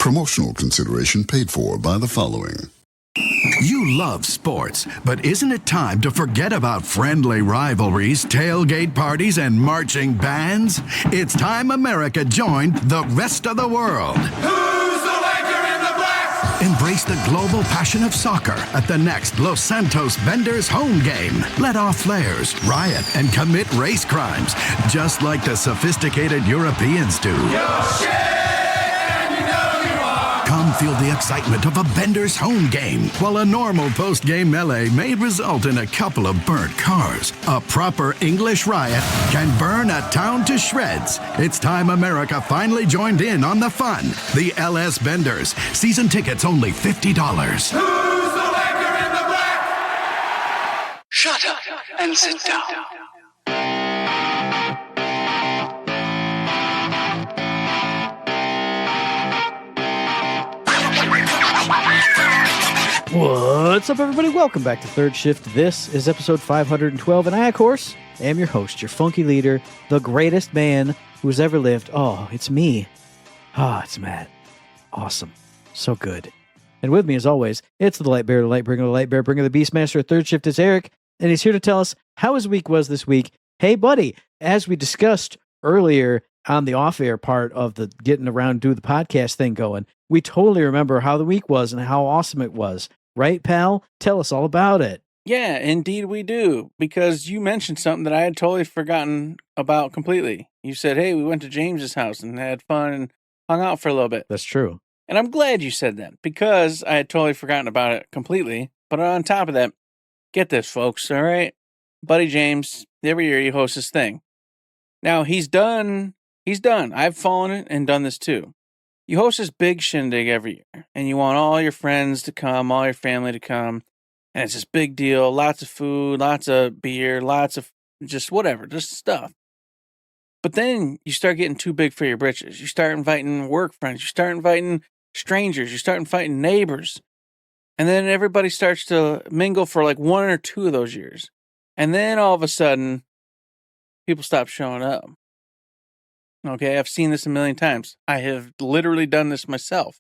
Promotional consideration paid for by the following. You love sports, but isn't it time to forget about friendly rivalries, tailgate parties, and marching bands? It's time America joined the rest of the world. Who's the Laker in the black? Embrace the global passion of soccer at the next Los Santos Benders home game. Let off flares, riot, and commit race crimes, just like the sophisticated Europeans do. Yo, shit, and you know you are. Come feel the excitement of a Benders home game, while a normal post-game melee may result in a couple of burnt cars. A proper English riot can burn a town to shreds. It's time America finally joined in on the fun. The LS Benders. Season tickets only $50. Who's the Laker in the black? Shut up and sit down. What's up, everybody? Welcome back to Third Shift. This is episode 512, and I, of course, am your host, your funky leader, the greatest man who's ever lived. Oh, it's me. It's Matt. Awesome. So good. And with me, as always, it's the Light Bearer, the Light Bringer, the Light Bear Bringer, the Beastmaster of Third Shift. It's Eric, and he's here to tell us how his week was this week. Hey, buddy, as we discussed earlier on the off-air part of the getting around do the podcast thing going, we totally remember how the week was and how awesome it was. Right, pal? Tell us all about it. Yeah, indeed we do, because you mentioned something that I had totally forgotten about completely. You said, hey, we went to James's house and had fun and hung out for a little bit. That's true. And I'm glad you said that, because I had totally forgotten about it completely. But on top of that, get this, folks, all right? Buddy James, every year he hosts this thing. Now, he's done. I've fallen it and done this too. You host this big shindig every year, and you want all your friends to come, all your family to come, and it's this big deal, lots of food, lots of beer, lots of just whatever, just stuff. But then you start getting too big for your britches. You start inviting work friends, you start inviting strangers, you start inviting neighbors, and then everybody starts to mingle for like 1 or 2 of those years. And then all of a sudden, people stop showing up. Okay, I've seen this a million times. I have literally done this myself.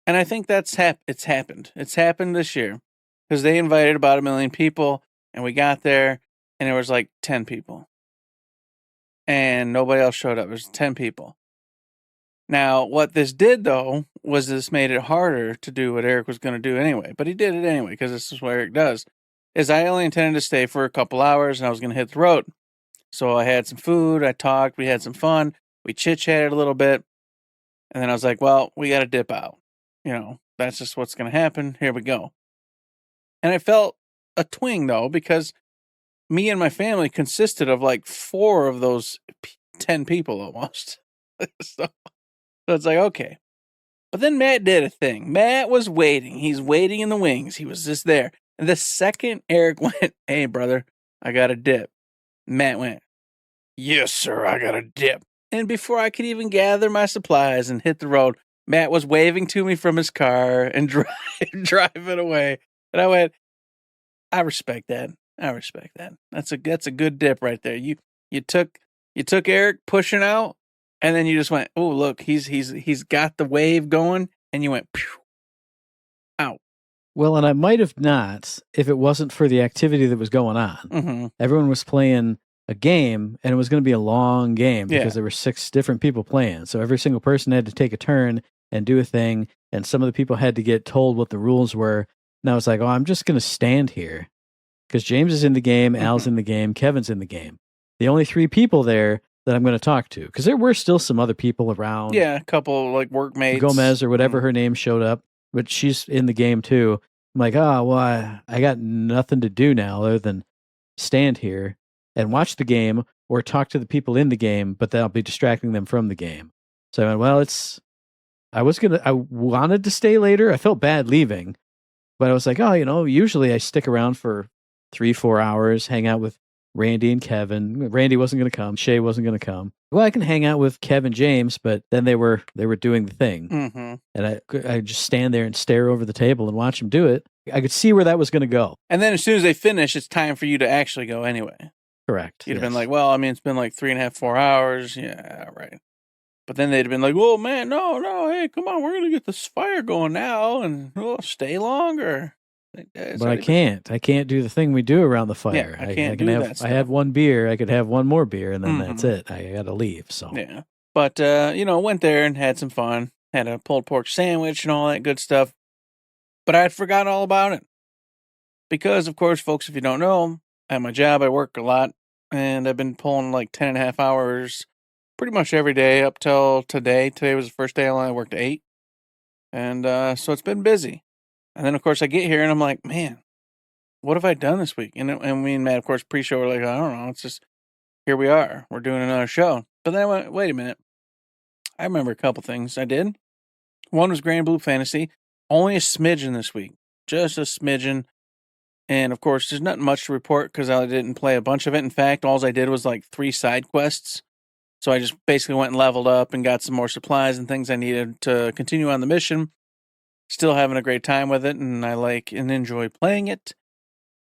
And I think it's happened. It's happened this year. Because they invited about 1 million people, and we got there, and there was like 10 people. And nobody else showed up. There was 10 people. Now, what this did, though, was this made it harder to do what Eric was going to do anyway. But he did it anyway, because this is what Eric does. Is I only intended to stay for a couple hours, and I was going to hit the road. So I had some food, I talked, we had some fun, we chit-chatted a little bit, and then I was like, well, we got to dip out. You know, that's just what's going to happen. Here we go. And I felt a twinge, though, because me and my family consisted of like 4 of those 10 people almost. so it's like, okay. But then Matt did a thing. Matt was waiting. He's waiting in the wings. He was just there. And the second Eric went, hey, brother, I got a dip. Matt went, yes, sir, I got a dip. And before I could even gather my supplies and hit the road, Matt was waving to me from his car and driving away. And I went, I respect that. That's a good dip right there. You took Eric pushing out, and then you just went, oh, look, he's got the wave going, and you went, pew, out. Well, and I might have not if it wasn't for the activity that was going on. Mm-hmm. Everyone was playing a game, and it was going to be a long game because there were 6 different people playing. So every single person had to take a turn and do a thing, and some of the people had to get told what the rules were. And I was like, oh, I'm just going to stand here because James is in the game, Al's in the game, Kevin's in the game. The only 3 people there that I'm going to talk to, because there were still some other people around. Yeah, a couple like workmates. Gomez or whatever her name showed up. But she's in the game too. I'm like, I got nothing to do now other than stand here and watch the game or talk to the people in the game, but that'll be distracting them from the game. So I went, well, I wanted to stay later. I felt bad leaving, but I was like, usually I stick around for 3-4 hours, hang out with Randy and Kevin. Randy wasn't going to come. Shay wasn't going to come. Well, I can hang out with Kevin James, but then they were doing the thing. Mm-hmm. And I just stand there and stare over the table and watch them do it. I could see where that was going to go. And then as soon as they finish, it's time for you to actually go anyway. Correct. You'd have been like, well, I mean, it's been like 3.5, 4 hours. Yeah, right. But then they'd have been like, "Oh man, no, hey, come on, we're gonna get this fire going now, and stay longer." But I can't do the thing we do around the fire. I can't do have, that stuff. I had one beer. I could have one more beer, and then that's it. I got to leave. So yeah. But went there and had some fun. Had a pulled pork sandwich and all that good stuff. But I had forgotten all about it because, of course, folks, if you don't know, at my job I work a lot, and I've been pulling like 10.5 hours pretty much every day up till today. Today was the first day I only worked 8, and so it's been busy. And then, of course, I get here and I'm like, man, what have I done this week? And me and Matt, of course, pre-show, were like, I don't know. It's just, here we are. We're doing another show. But then I went, wait a minute. I remember a couple things I did. One was Grand Blue Fantasy. Only a smidgen this week. Just a smidgen. And, of course, there's nothing much to report because I didn't play a bunch of it. In fact, all I did was like 3 side quests. So I just basically went and leveled up and got some more supplies and things I needed to continue on the mission. Still having a great time with it, and I like and enjoy playing it.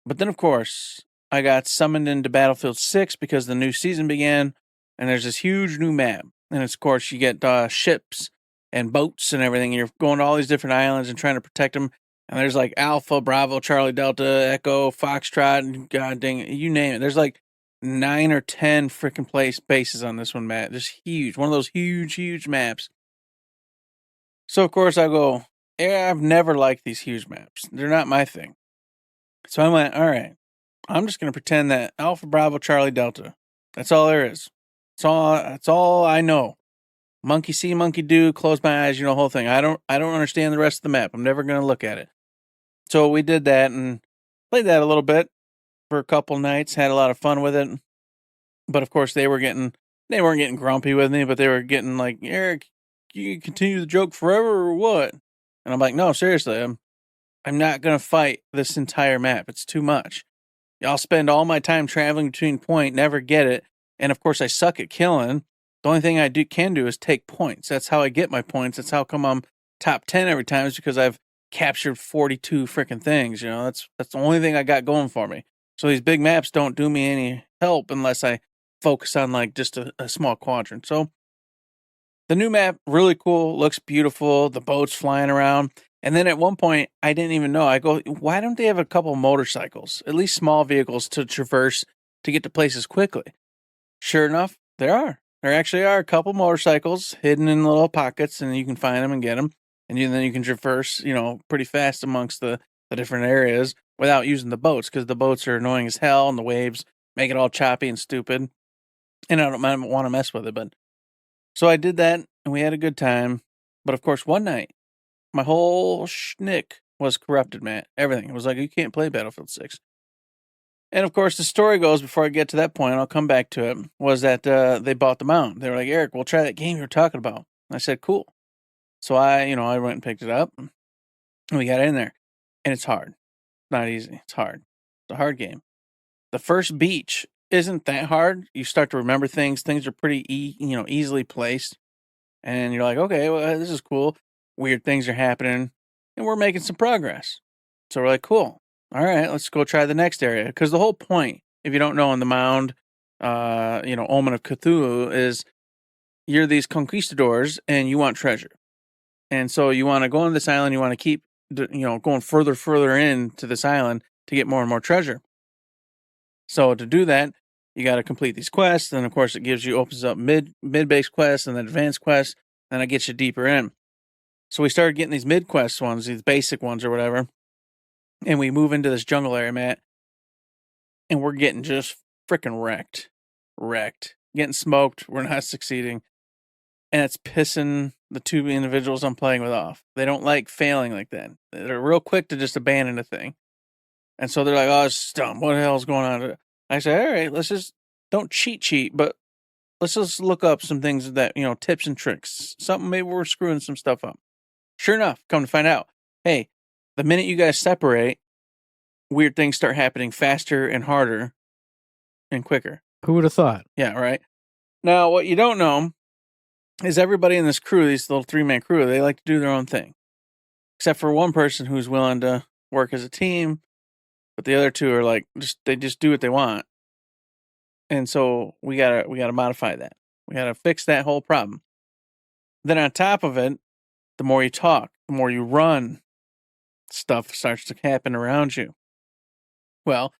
But then, of course, I got summoned into Battlefield 6 because the new season began, and there's this huge new map. And, of course, you get ships and boats and everything, and you're going to all these different islands and trying to protect them. And there's like Alpha, Bravo, Charlie, Delta, Echo, Foxtrot, and god dang it, you name it. There's like 9 or 10 freaking bases on this one, Matt. Just huge. One of those huge maps. So, of course, I go, yeah, I've never liked these huge maps. They're not my thing. So I went, all right, I'm just going to pretend that Alpha, Bravo, Charlie, Delta. That's all there is. That's all I know. Monkey see, monkey do, close my eyes, the whole thing. I don't understand the rest of the map. I'm never going to look at it. So we did that and played that a little bit for a couple nights, had a lot of fun with it. But of course they weren't getting grumpy with me, but they were getting like, Eric, you continue the joke forever or what? And I'm like, no, seriously, I'm not going to fight this entire map. It's too much. I'll spend all my time traveling between point, never get it. And of course I suck at killing. The only thing I can do is take points. That's how I get my points. That's how come I'm top 10 every time, is because I've captured 42 freaking things. That's the only thing I got going for me. So these big maps don't do me any help unless I focus on like just a small quadrant. So the new map, really cool, looks beautiful, the boats flying around. And then at one point, I didn't even know. I go, why don't they have a couple motorcycles, at least small vehicles to traverse to get to places quickly? Sure enough, there are. There actually are a couple motorcycles hidden in little pockets, and you can find them and get them. And then you can traverse, pretty fast amongst the different areas without using the boats, because the boats are annoying as hell, and the waves make it all choppy and stupid. And I don't want to mess with it, but... So I did that, and we had a good time. But of course, one night, my whole schnick was corrupted, Matt. Everything. It was like, you can't play Battlefield 6. And of course, the story goes, before I get to that point, I'll come back to it, was that they bought them out. They were like, Eric, we'll try that game you were talking about. And I said, cool. So I went and picked it up, and we got in there. And it's hard. It's not easy. It's hard. It's a hard game. The first beach isn't that hard. You start to remember things. Things are pretty easily placed. And you're like, okay, well, this is cool. Weird things are happening. And we're making some progress. So we're like, cool. All right, let's go try the next area. Because the whole point, if you don't know, on the mound, Omen of Cthulhu, is you're these conquistadors and you want treasure. And so you want to go on this island. You want to keep, going further into this island to get more and more treasure. So to do that, you got to complete these quests. And of course, opens up mid-base quests and then advanced quests. And it gets you deeper in. So we started getting these mid-quest ones, these basic ones or whatever. And we move into this jungle area, Matt. And we're getting just freaking wrecked. Getting smoked. We're not succeeding. And it's pissing the 2 individuals I'm playing with off. They don't like failing like that. They're real quick to just abandon a thing. And so they're like, oh, it's dumb. What the hell is going on? I say, all right, let's just, don't cheat, but let's just look up some things that, tips and tricks. Something, maybe we're screwing some stuff up. Sure enough, come to find out, hey, the minute you guys separate, weird things start happening faster and harder and quicker. Who would have thought? Yeah, right. Now, what you don't know is everybody in this crew, these little 3-man crew, they like to do their own thing. Except for one person who's willing to work as a team, but the other 2 are like, they just do what they want. And so we gotta modify that. We gotta fix that whole problem. Then on top of it, the more you talk, the more you run, stuff starts to happen around you. Well,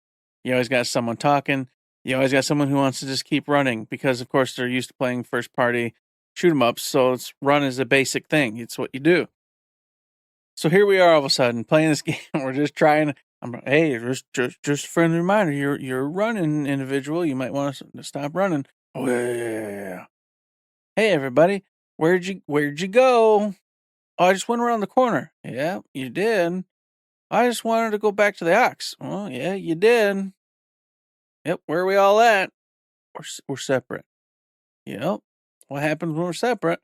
you always got someone talking. You always got someone who wants to just keep running because, of course, they're used to playing first-party shoot-'em-ups, so run is a basic thing. It's what you do. So here we are all of a sudden playing this game. We're just trying. Hey, just a friendly reminder. You're a running individual. You might want to stop running. Oh yeah. Hey everybody, where'd you go? Oh, I just went around the corner. Yeah, you did. I just wanted to go back to the Ox. Oh yeah, you did. Yep. Where are we all at? We're separate. Yep. What happens when we're separate?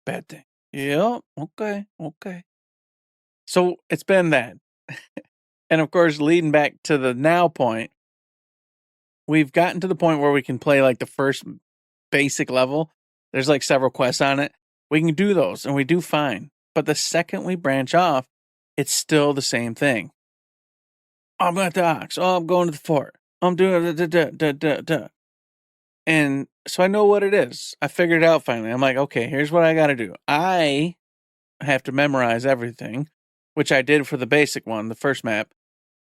Bad thing. Yep. Okay. So it's been that. And of course, leading back to the now point, we've gotten to the point where we can play like the first basic level. There's like several quests on it. We can do those and we do fine. But the second we branch off, it's still the same thing. I'm at the Ox. Oh, I'm going to the fort. I'm doing da. And so I know what it is. I figured it out finally. I'm like, okay, here's what I got to do. I have to memorize everything, which I did for the basic one, the first map.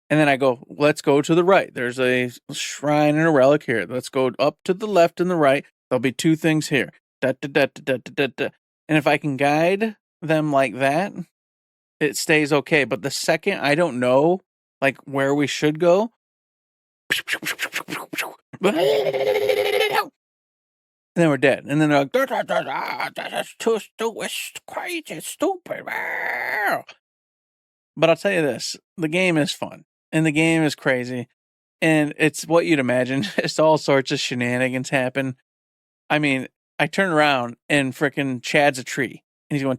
And then I go, let's go to the right. There's a shrine and a relic here. Let's go up to the left and the right. There'll be two things here. Da. And if I can guide them like that, it stays okay. But the second I don't know, like, where we should go, and then we're dead. And then they're like, that's too crazy, stupid. But I'll tell you this, the game is fun. And the game is crazy. And it's what you'd imagine. Just all sorts of shenanigans happen. I mean, I turn around and frickin' Chad's a tree. And he's going,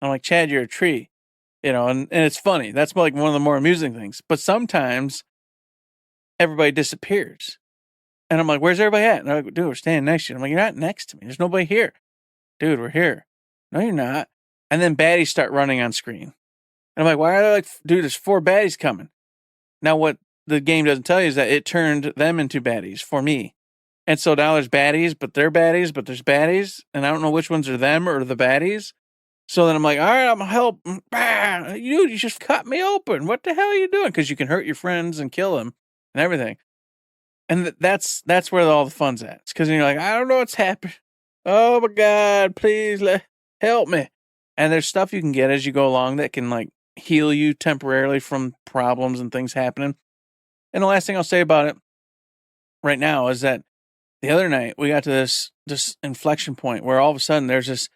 I'm like, Chad, you're a tree. You know, and it's funny. That's like one of the more amusing things. But sometimes everybody disappears. And I'm like, where's everybody at? And they're like, dude, we're standing next to you. I'm like, you're not next to me. There's nobody here. Dude, we're here. No, you're not. And then baddies start running on screen. And I'm like, why are they like, dude, there's 4 baddies coming. Now what the game doesn't tell you is that it turned them into baddies for me. And so now there's baddies, but there's baddies. And I don't know which ones are them or the baddies. So then I'm like, all right, I'm help. You just cut me open. What the hell are you doing? Because you can hurt your friends and kill them and everything. And that's where all the fun's at. It's because you're like, I don't know what's happening. Oh my God, please help me. And there's stuff you can get as you go along that can like heal you temporarily from problems and things happening. And the last thing I'll say about it right now is that the other night we got to this inflection point where all of a sudden there's this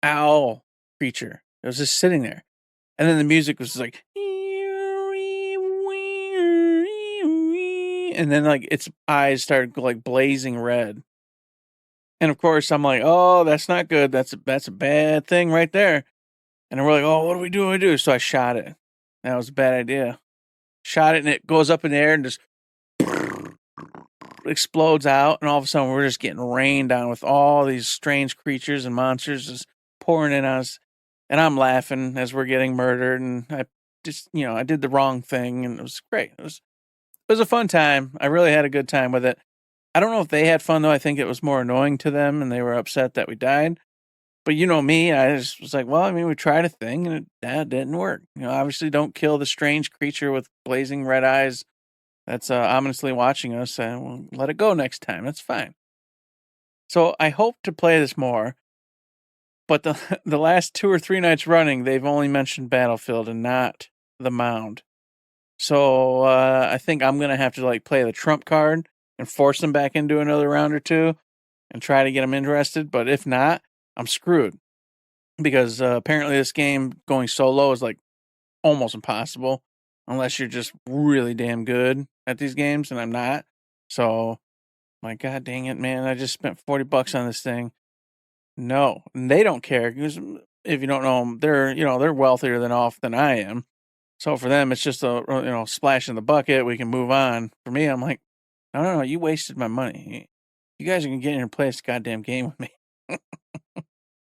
owl creature. It was just sitting there. And then the music was like, and then like its eyes started like blazing red. And of course I'm like, oh, that's not good. That's a bad thing right there. And we're like, oh, what do we do? So I shot it. That was a bad idea. Shot it and it goes up in the air and just explodes out. And all of a sudden we're just getting rained on with all these strange creatures and monsters just pouring in on us. And I'm laughing as we're getting murdered. And I just, I did the wrong thing. And it was great. It was a fun time. I really had a good time with it. I don't know if they had fun, though. I think it was more annoying to them, and they were upset that we died. But you know me, I just was like, well, I mean, we tried a thing, and that didn't work. Obviously don't kill the strange creature with blazing red eyes that's ominously watching us, and we'll let it go next time. That's fine. So I hope to play this more, but the last 2 or 3 nights running, they've only mentioned Battlefield and not the Mound. So I think I'm going to have to like play the trump card and force them back into another round or 2 and try to get them interested. But if not, I'm screwed because apparently this game going solo is like almost impossible unless you're just really damn good at these games, and I'm not. So, my God dang it, man. I just spent $40 on this thing. No, and they don't care because if you don't know them, they're wealthier than I am. So for them, it's just a splash in the bucket. We can move on. For me, I'm like, no, you wasted my money. You guys are gonna get in here and play this goddamn game with me.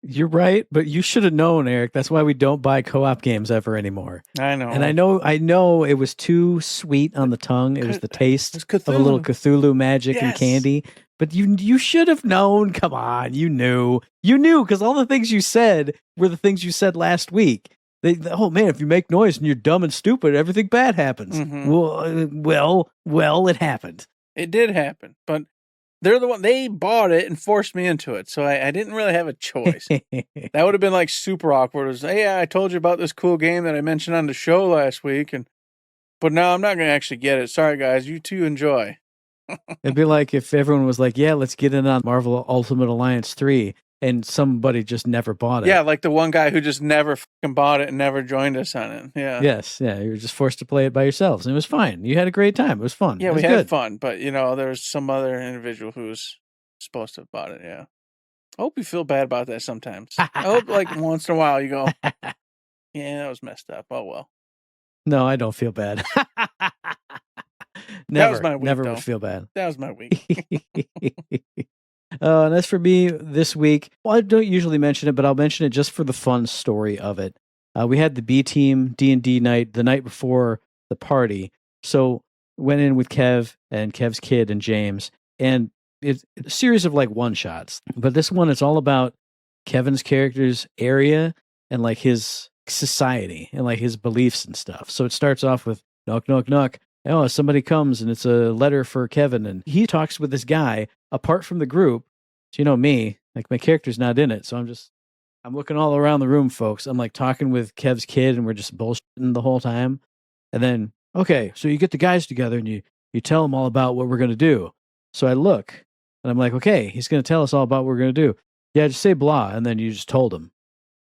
You're right, but you should have known, Eric. That's why we don't buy co-op games ever anymore. I know. And I know it was too sweet on the tongue. It was the taste of a little Cthulhu magic and candy. But you should have known. Come on, you knew because all the things you said were the things you said last week. Oh man, if you make noise and you're dumb and stupid, everything bad happens. Mm-hmm. Well, it happened. It did happen, but they're the one. They bought it and forced me into it, so I didn't really have a choice. That would have been like super awkward. It was, hey, I told you about this cool game that I mentioned on the show last week, but now I'm not going to actually get it. Sorry, guys. You two enjoy. It'd be like if everyone was like, yeah, let's get in on Marvel Ultimate Alliance 3, and somebody just never bought it. Yeah, like the one guy who just never fucking bought it and never joined us on it. Yeah. Yes, yeah. You were just forced to play it by yourselves, and it was fine. You had a great time. It was fun. Yeah, we had fun, but, there's some other individual who's supposed to have bought it, yeah. I hope you feel bad about that sometimes. I hope, like, once in a while you go, yeah, that was messed up. Oh, well. No, I don't feel bad. That was my week, never though. would feel bad. That was my week. And as for me this week, well, I don't usually mention it, but I'll mention it just for the fun story of it. We had the B Team D&D night the night before the party. So went in with Kev and Kev's kid and James, and it's a series of like one-shots. But this one is all about Kevin's character's area and like his society and like his beliefs and stuff. So it starts off with knock, knock, knock. Oh, somebody comes and it's a letter for Kevin, and he talks with this guy apart from the group. So me, like my character's not in it. So I'm looking all around the room, folks. I'm like talking with Kev's kid and we're just bullshitting the whole time. And then, okay, so you get the guys together and you tell them all about what we're going to do. So I look and I'm like, okay, he's going to tell us all about what we're going to do. Yeah, just say blah. And then you just told him.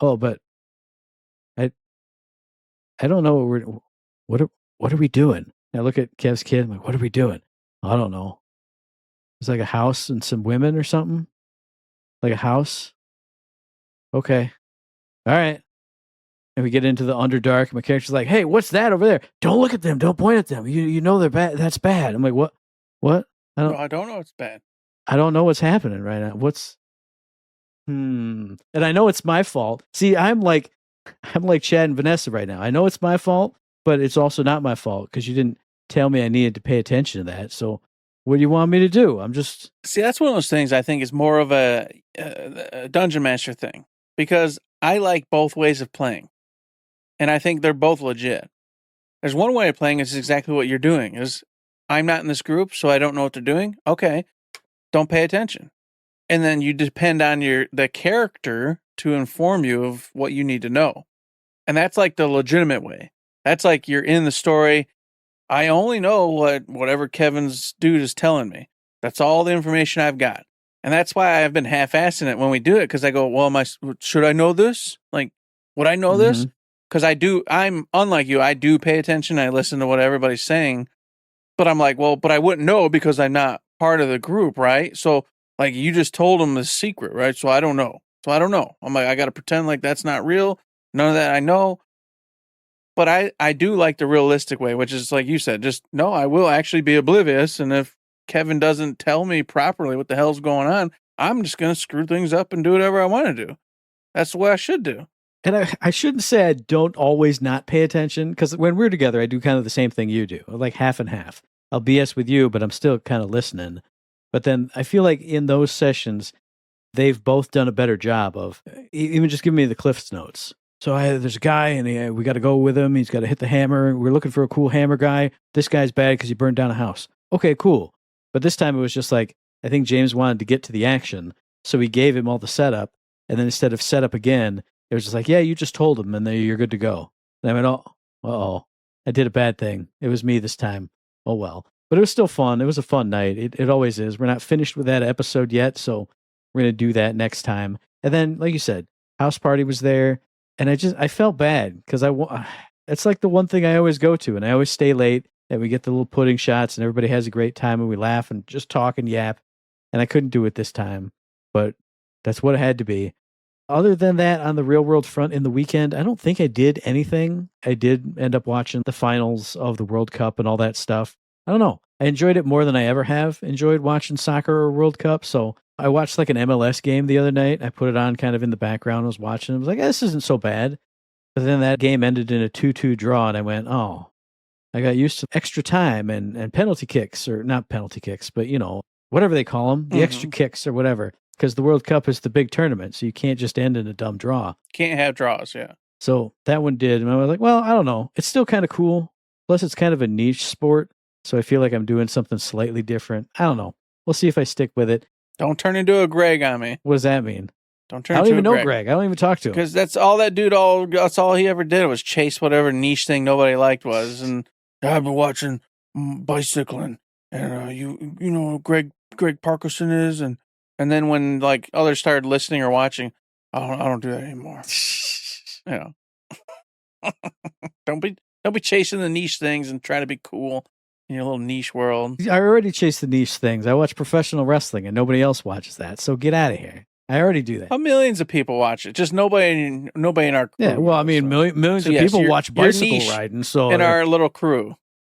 Oh, but I don't know what are we doing? And I look at Kev's kid. I'm like, what are we doing? I don't know. It's like a house and some women or something. Like a house. Okay. All right. And we get into the Underdark. My character's like, hey, what's that over there? Don't look at them. Don't point at them. You know they're bad. That's bad. I'm like, what? What? I don't know it's bad. I don't know what's happening right now. And I know it's my fault. See, I'm like Chad and Vanessa right now. I know it's my fault, but it's also not my fault because you didn't tell me I needed to pay attention to that. So what do you want me to do? See, that's one of those things I think is more of a Dungeon Master thing, because I like both ways of playing, and I think they're both legit. There's one way of playing is exactly what you're doing. Is I'm not in this group, so I don't know what they're doing. Okay, don't pay attention. And then you depend on the character to inform you of what you need to know. And that's like the legitimate way. That's like you're in the story. I only know whatever Kevin's dude is telling me. That's all the information I've got. And that's why I've been half-assing it when we do it, because I go, well, should I know this? Like, would I know this? Because I'm unlike you. I do pay attention. I listen to what everybody's saying. But I'm like, well, but I wouldn't know because I'm not part of the group, right? So, like, you just told them the secret, right? So I don't know. I'm like, I got to pretend like that's not real. None of that I know. But I do like the realistic way, which is like you said, just no, I will actually be oblivious. And if Kevin doesn't tell me properly what the hell's going on, I'm just going to screw things up and do whatever I want to do. That's the way I should do. And I shouldn't say I don't always not pay attention, because when we're together, I do kind of the same thing you do, like half and half. I'll BS with you, but I'm still kind of listening. But then I feel like in those sessions, they've both done a better job of even just giving me the Cliff's notes. So there's a guy, and we got to go with him. He's got to hit the hammer. We're looking for a cool hammer guy. This guy's bad because he burned down a house. Okay, cool. But this time it was just like, I think James wanted to get to the action, so he gave him all the setup. And then instead of setup again, it was just like, yeah, you just told him, and then you're good to go. And I went, uh-oh, I did a bad thing. It was me this time. Oh, well. But it was still fun. It was a fun night. It always is. We're not finished with that episode yet, so we're going to do that next time. And then, like you said, House Party was there. And I felt bad because it's like the one thing I always go to, and I always stay late, and we get the little pudding shots, and everybody has a great time, and we laugh and just talk and yap. And I couldn't do it this time, but that's what it had to be. Other than that, on the real world front in the weekend, I don't think I did anything. I did end up watching the finals of the World Cup and all that stuff. I don't know. I enjoyed it more than I ever have enjoyed watching soccer or World Cup, so I watched like an MLS game the other night. I put it on kind of in the background. I was watching. I was like, this isn't so bad. But then that game ended in a 2-2 draw, and I went, I got used to extra time and penalty kicks, or not penalty kicks, but, whatever they call them, the extra kicks or whatever, because the World Cup is the big tournament, so you can't just end in a dumb draw. Can't have draws, yeah. So that one did, and I was like, well, I don't know. It's still kind of cool. Plus, it's kind of a niche sport, so I feel like I'm doing something slightly different. I don't know. We'll see if I stick with it. Don't turn into a Greg on me. What does that mean? Don't turn I don't into even a know Greg. I don't even talk to him. Because that's all that dude, that's all he ever did was chase whatever niche thing nobody liked was. And I've been watching bicycling, and you know Greg Parkinson is, and then when like others started listening or watching, I don't do that anymore. You know. Don't be chasing the niche things and trying to be cool in your little niche world. I already chase the niche things. I watch professional wrestling, and nobody else watches that. So get out of here. I already do that. Well, millions of people watch it. Just nobody in our crew. Yeah, well, I mean, millions of people watch bicycle riding. So in our little crew,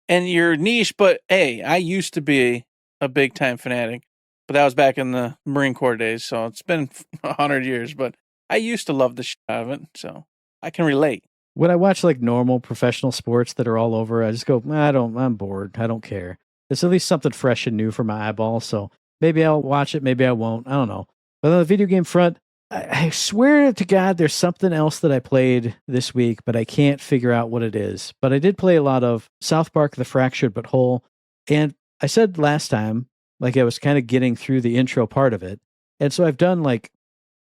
and you're niche. But hey, I used to be a big time fanatic, but that was back in the Marine Corps days. So it's been 100 years. But I used to love the shit out of it, so I can relate. When I watch like normal professional sports that are all over, I just go, I'm bored. I don't care. It's at least something fresh and new for my eyeballs. So maybe I'll watch it. Maybe I won't. I don't know. But on the video game front, I swear to God, there's something else that I played this week, but I can't figure out what it is. But I did play a lot of South Park: The Fractured But Whole. And I said last time, like I was kind of getting through the intro part of it. And so I've done like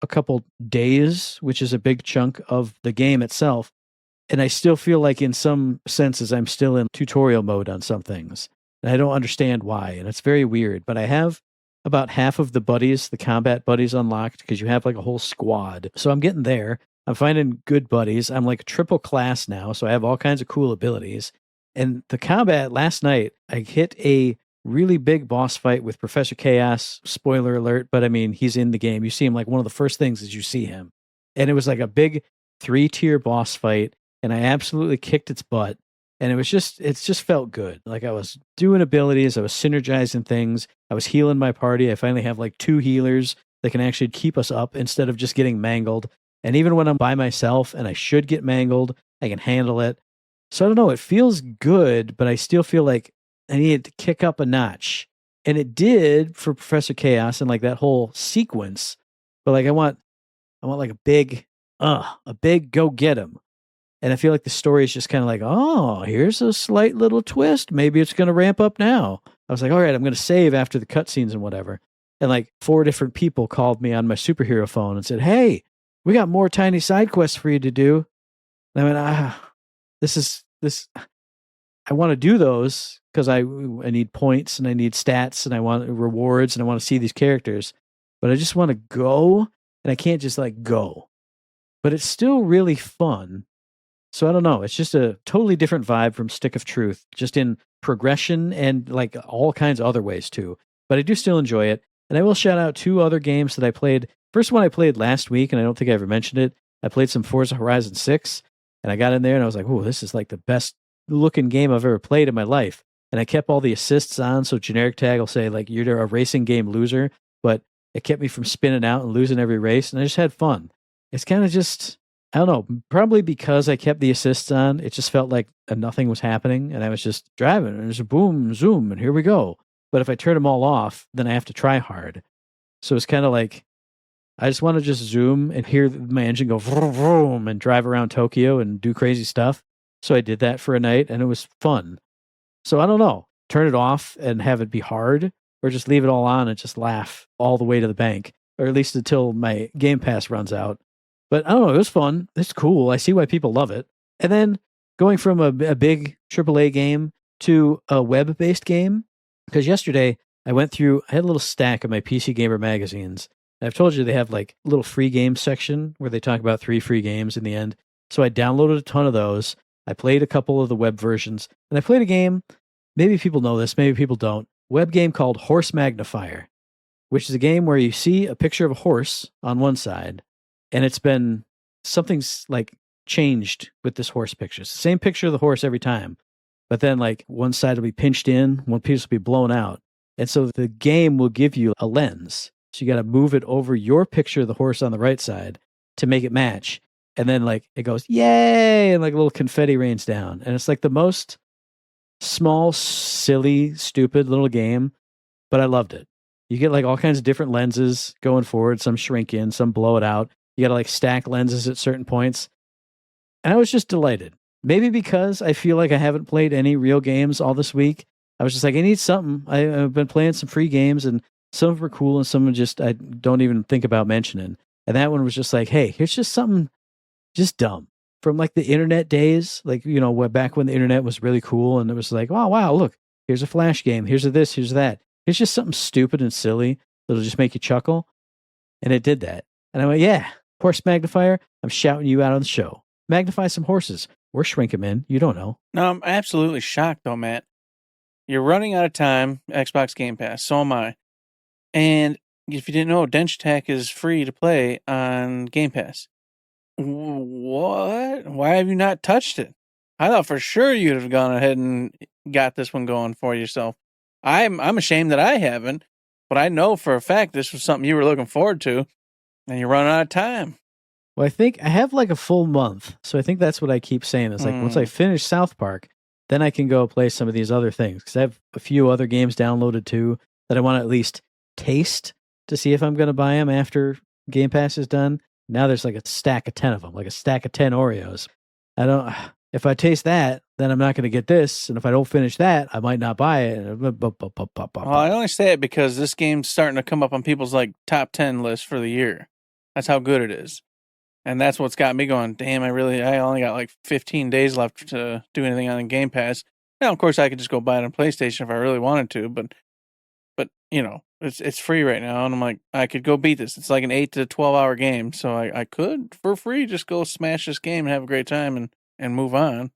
a couple days, which is a big chunk of the game itself. And I still feel like in some senses, I'm still in tutorial mode on some things. And I don't understand why. And it's very weird. But I have about half of the buddies, the combat buddies unlocked because you have like a whole squad. So I'm getting there. I'm finding good buddies. I'm like triple class now. So I have all kinds of cool abilities. And the combat last night, I hit a really big boss fight with Professor Chaos. Spoiler alert. But I mean, he's in the game. You see him like one of the first things is you see him. And it was like a big 3-tier boss fight. And I absolutely kicked its butt. And it just felt good. Like I was doing abilities, I was synergizing things, I was healing my party. I finally have like 2 healers that can actually keep us up instead of just getting mangled. And even when I'm by myself and I should get mangled, I can handle it. So I don't know, it feels good, but I still feel like I needed to kick up a notch. And it did for Professor Chaos and like that whole sequence. But like I want like a big go get him. And I feel like the story is just kind of like, oh, here's a slight little twist. Maybe it's going to ramp up now. I was like, all right, I'm going to save after the cutscenes and whatever. And like 4 different people called me on my superhero phone and said, hey, we got more tiny side quests for you to do. And I went, this. I want to do those because I need points and I need stats and I want rewards and I want to see these characters. But I just want to go and I can't just like go. But it's still really fun. So I don't know. It's just a totally different vibe from Stick of Truth, just in progression and like all kinds of other ways too. But I do still enjoy it. And I will shout out 2 other games that I played. First one I played last week, and I don't think I ever mentioned it. I played some Forza Horizon 6, and I got in there and I was like, oh, this is like the best looking game I've ever played in my life. And I kept all the assists on, so generic tag will say like, you're a racing game loser, but it kept me from spinning out and losing every race, and I just had fun. It's kind of just, I don't know, probably because I kept the assists on, it just felt like nothing was happening, and I was just driving, and there's a boom, zoom, and here we go. But if I turn them all off, then I have to try hard. So it's kind of like, I just want to just zoom and hear my engine go vroom, vroom, and drive around Tokyo and do crazy stuff. So I did that for a night, and it was fun. So I don't know, turn it off and have it be hard, or just leave it all on and just laugh all the way to the bank, or at least until my Game Pass runs out. But I don't know, it was fun. It's cool. I see why people love it. And then going from a big AAA game to a web-based game, because yesterday I went through, I had a little stack of my PC Gamer magazines. And I've told you they have like a little free games section where they talk about 3 free games in the end. So I downloaded a ton of those. I played a couple of the web versions. And I played a game, maybe people know this, maybe people don't, web game called Horse Magnifier, which is a game where you see a picture of a horse on one side, and it's been, something's like changed with this horse picture. It's the same picture of the horse every time, but then like one side will be pinched in, one piece will be blown out. And so the game will give you a lens. So you got to move it over your picture of the horse on the right side to make it match. And then like it goes, yay, and like a little confetti rains down. And it's like the most small, silly, stupid little game, but I loved it. You get like all kinds of different lenses going forward. Some shrink in, some blow it out. You got to like stack lenses at certain points. And I was just delighted. Maybe because I feel like I haven't played any real games all this week. I was just like, I need something. I've been playing some free games, and some of them are cool, and some of just I don't even think about mentioning. And that one was just like, hey, here's just something just dumb from like the internet days, like, you know, back when the internet was really cool, and it was like, oh, wow, look, here's a Flash game, here's a this, here's that. It's just something stupid and silly that'll just make you chuckle. And it did that. And I went, yeah, horse magnifier, I'm shouting you out on the show. Magnify some horses. Or shrink them in. You don't know. No, I'm absolutely shocked, though, Matt. You're running out of time, Xbox Game Pass. So am I. And if you didn't know, Dench Attack is free to play on Game Pass. What? Why have you not touched it? I thought for sure you'd have gone ahead and got this one going for yourself. I'm ashamed that I haven't, but I know for a fact this was something you were looking forward to, and you're running out of time. Well, I think I have like a full month, so I think that's what I keep saying. Is like once I finish South Park, then I can go play some of these other things, because I have a few other games downloaded too that I want to at least taste to see if I'm going to buy them after Game Pass is done. Now there's like a stack of 10 of them, like a stack of 10 Oreos. If I taste that, then I'm not going to get this, and if I don't finish that, I might not buy it. Well, I only say it because this game's starting to come up on people's like top 10 list for the year. That's how good it is. And that's what's got me going, damn, I only got like 15 days left to do anything on Game Pass. Now, of course, I could just go buy it on PlayStation if I really wanted to, but you know, it's free right now, and I'm like, I could go beat this. It's like an 8 to 12 hour game, so I could, for free, just go smash this game and have a great time and move on.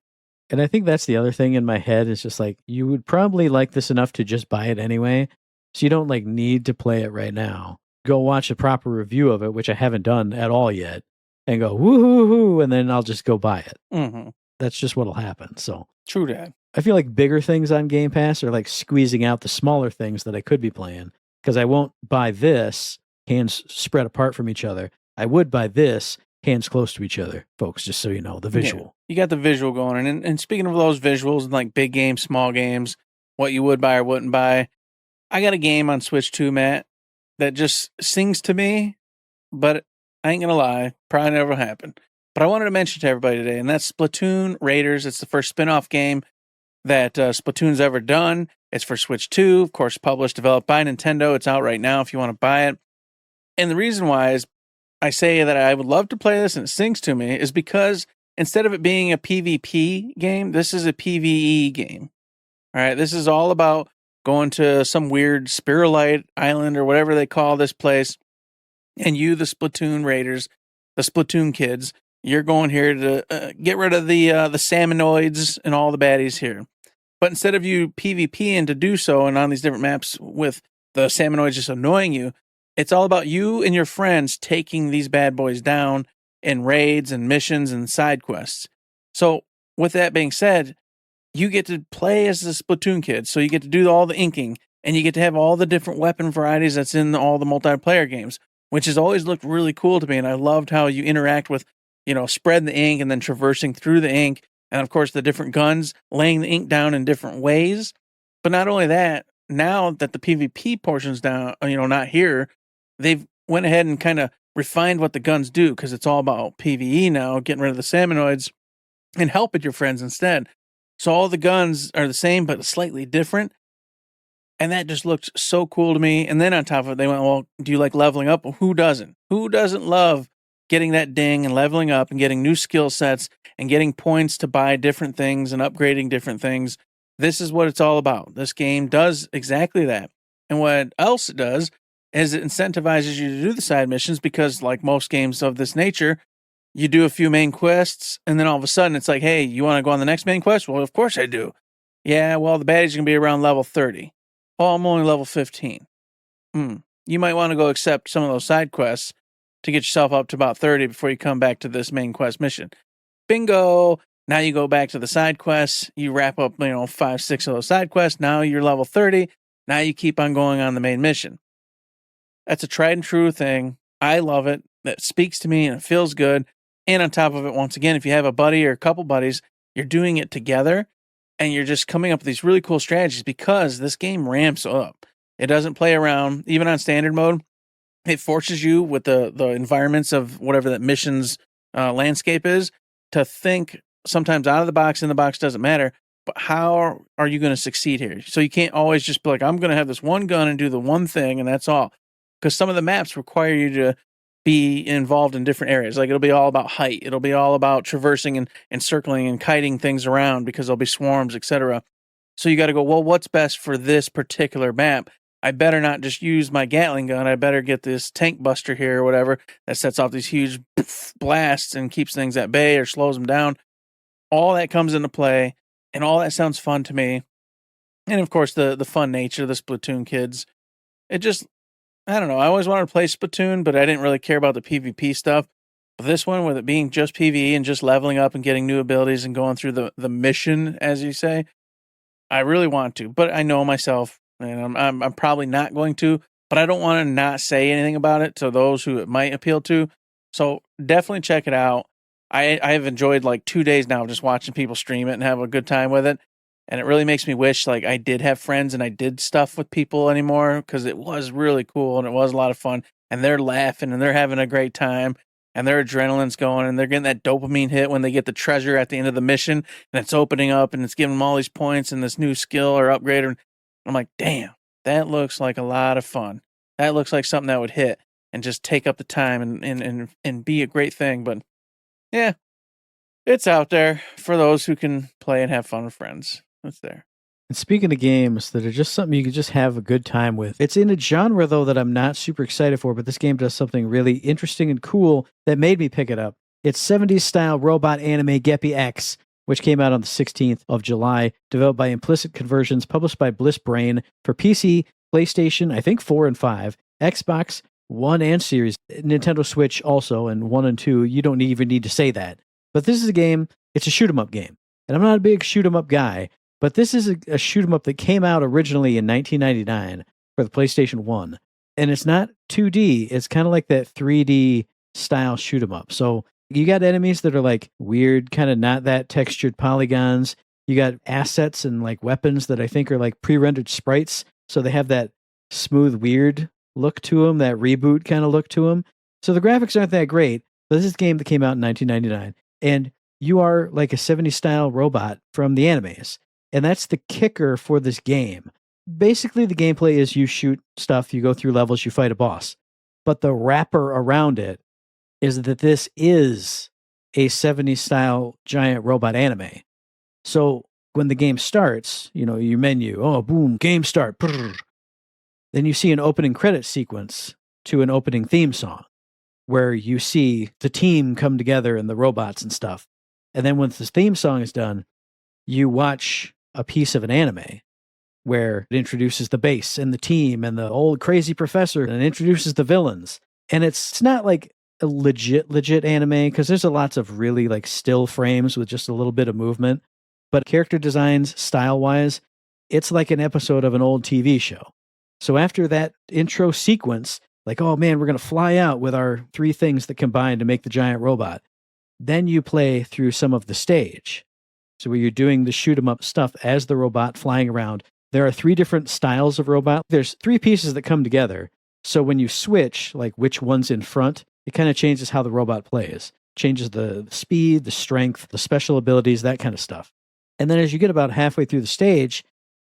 And I think that's the other thing in my head is just like, you would probably like this enough to just buy it anyway, so you don't like need to play it right now. Go watch a proper review of it, which I haven't done at all yet, and go, woo-hoo-hoo, and then I'll just go buy it. Mm-hmm. That's just what'll happen. So True that. I feel like bigger things on Game Pass are like squeezing out the smaller things that I could be playing, because I won't buy this, hands spread apart from each other. I would buy this, hands close to each other, folks, just so you know, the visual. Yeah, you got the visual going. And speaking of those visuals and like big games, small games, what you would buy or wouldn't buy, I got a game on Switch too, Matt, that just sings to me, but I ain't going to lie, probably never happened. But I wanted to mention to everybody today, and that's Splatoon Raiders. It's the first spin-off game that Splatoon's ever done. It's for Switch 2, of course, published, developed by Nintendo. It's out right now if you want to buy it. And the reason why is I say that I would love to play this and it sings to me is because instead of it being a PvP game, this is a PvE game. All right, this is all about going to some weird Spirulite Island or whatever they call this place, and you, the Splatoon Raiders, the Splatoon kids, you're going here to get rid of the salmonoids and all the baddies here. But instead of you PvPing to do so and on these different maps with the salmonoids just annoying you, it's all about you and your friends taking these bad boys down in raids and missions and side quests. So with that being said, you get to play as the Splatoon kids. So you get to do all the inking, and you get to have all the different weapon varieties that's in all the multiplayer games, which has always looked really cool to me. And I loved how you interact with, you know, spreading the ink and then traversing through the ink. And of course, the different guns, laying the ink down in different ways. But not only that, now that the PvP portion's down, you know, not here, they've went ahead and kind of refined what the guns do, because it's all about PvE now, getting rid of the salmonoids and helping your friends instead. So all the guns are the same, but slightly different. And that just looked so cool to me. And then on top of it, they went, well, do you like leveling up? Well, who doesn't? Who doesn't love getting that ding and leveling up and getting new skill sets and getting points to buy different things and upgrading different things? This is what it's all about. This game does exactly that. And what else it does is it incentivizes you to do the side missions, because like most games of this nature, you do a few main quests, and then all of a sudden it's like, hey, you want to go on the next main quest? Well, of course I do. Yeah, well, the baddies are going to be around level 30. Oh, I'm only level 15. You might want to go accept some of those side quests to get yourself up to about 30 before you come back to this main quest mission. Bingo! Now you go back to the side quests. You wrap up, 5, 6 of those side quests. Now you're level 30. Now you keep on going on the main mission. That's a tried and true thing. I love it. That speaks to me and it feels good. And on top of it, once again, if you have a buddy or a couple buddies, you're doing it together and you're just coming up with these really cool strategies, because this game ramps up. It doesn't play around. Even on standard mode, it forces you with the environments of whatever that mission's landscape is to think sometimes out of the box, in the box, doesn't matter. But how are you going to succeed here? So you can't always just be like, I'm going to have this one gun and do the one thing and that's all. Because some of the maps require you to be involved in different areas. Like it'll be all about height. It'll be all about traversing and circling and kiting things around because there'll be swarms, etc. So you got to go, well, what's best for this particular map? I better not just use my Gatling gun. I better get this tank buster here or whatever that sets off these huge blasts and keeps things at bay or slows them down. All that comes into play, and all that sounds fun to me. And of course, the fun nature of the Splatoon kids. It just, I don't know. I always wanted to play Splatoon, but I didn't really care about the PvP stuff. But this one, with it being just PvE and just leveling up and getting new abilities and going through the mission, as you say, I really want to. But I know myself, and I'm probably not going to. But I don't want to not say anything about it to those who it might appeal to. So definitely check it out. I have enjoyed like 2 days now just watching people stream it and have a good time with it. And it really makes me wish like I did have friends and I did stuff with people anymore, because it was really cool and it was a lot of fun. And they're laughing and they're having a great time and their adrenaline's going and they're getting that dopamine hit when they get the treasure at the end of the mission and it's opening up and it's giving them all these points and this new skill or upgrade. And I'm like, damn, that looks like a lot of fun. That looks like something that would hit and just take up the time and be a great thing. But yeah, it's out there for those who can play and have fun with friends. It's there. And speaking of games that are just something you can just have a good time with, it's in a genre, though, that I'm not super excited for, but this game does something really interesting and cool that made me pick it up. It's 70s-style robot anime Geppy-X, which came out on the 16th of July, developed by Implicit Conversions, published by Bliss Brain for PC, PlayStation, I think 4 and 5, Xbox One and Series, Nintendo Switch also, and 1 and 2. You don't even need to say that. But this is a game, it's a shoot-'em-up game. And I'm not a big shoot-'em-up guy, but this is a shoot-'em-up that came out originally in 1999 for the PlayStation 1. And it's not 2D, it's kind of like that 3D style shoot-'em-up. So you got enemies that are like weird, kind of not that textured polygons. You got assets and like weapons that I think are like pre-rendered sprites. So they have that smooth, weird look to them, that reboot kind of look to them. So the graphics aren't that great, but this is a game that came out in 1999. And you are like a 70s style robot from the animes. And that's the kicker for this game. Basically, the gameplay is you shoot stuff, you go through levels, you fight a boss. But the wrapper around it is that this is a 70s style giant robot anime. So when the game starts, you know, your menu, oh, boom, game start. Brrr. Then you see an opening credit sequence to an opening theme song where you see the team come together and the robots and stuff. And then once the theme song is done, you watch a piece of an anime where it introduces the base and the team and the old crazy professor and introduces the villains. And it's not like a legit anime, because there's lots of really like still frames with just a little bit of movement. But character designs, style-wise, it's like an episode of an old TV show. So after that intro sequence, like, oh man, we're going to fly out with our 3 things that combine to make the giant robot. Then you play through some of the stage. So where you're doing the shoot 'em up stuff as the robot flying around. There are 3 different styles of robot. There's 3 pieces that come together. So when you switch, like which one's in front, it kind of changes how the robot plays. Changes the speed, the strength, the special abilities, that kind of stuff. And then as you get about halfway through the stage,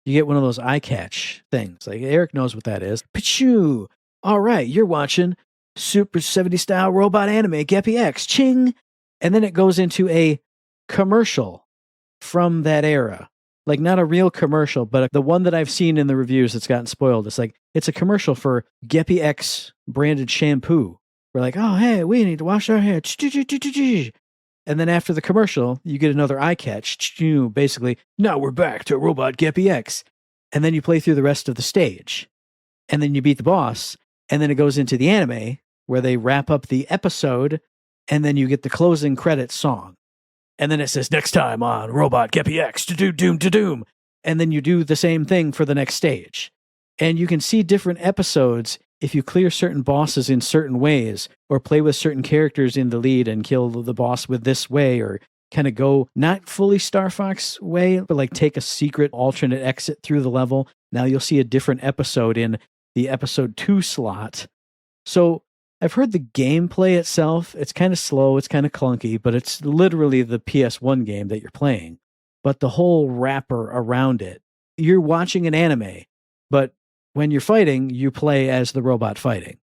you get one of those eye catch things. Like Eric knows what that is. Pichoo! All right, you're watching Super 70 style robot anime Geppy-X. Ching! And then it goes into a commercial from that era. Like not a real commercial, but the one that I've seen in the reviews that's gotten spoiled. It's like, it's a commercial for Geppy-X branded shampoo. We're like, oh, hey, we need to wash our hair. And then after the commercial, you get another eye catch. Basically, now we're back to Robot Geppy-X. And then you play through the rest of the stage. And then you beat the boss. And then it goes into the anime where they wrap up the episode. And then you get the closing credits song. And then it says, next time on Robot Geppy-X, doom. And then you do the same thing for the next stage. And you can see different episodes if you clear certain bosses in certain ways, or play with certain characters in the lead and kill the boss with this way, or kind of go not fully Star Fox way, but like take a secret alternate exit through the level. Now you'll see a different episode in the episode 2 slot. So I've heard the gameplay itself, it's kind of slow, it's kind of clunky, but it's literally the PS1 game that you're playing. But the whole wrapper around it, you're watching an anime, but when you're fighting, you play as the robot fighting.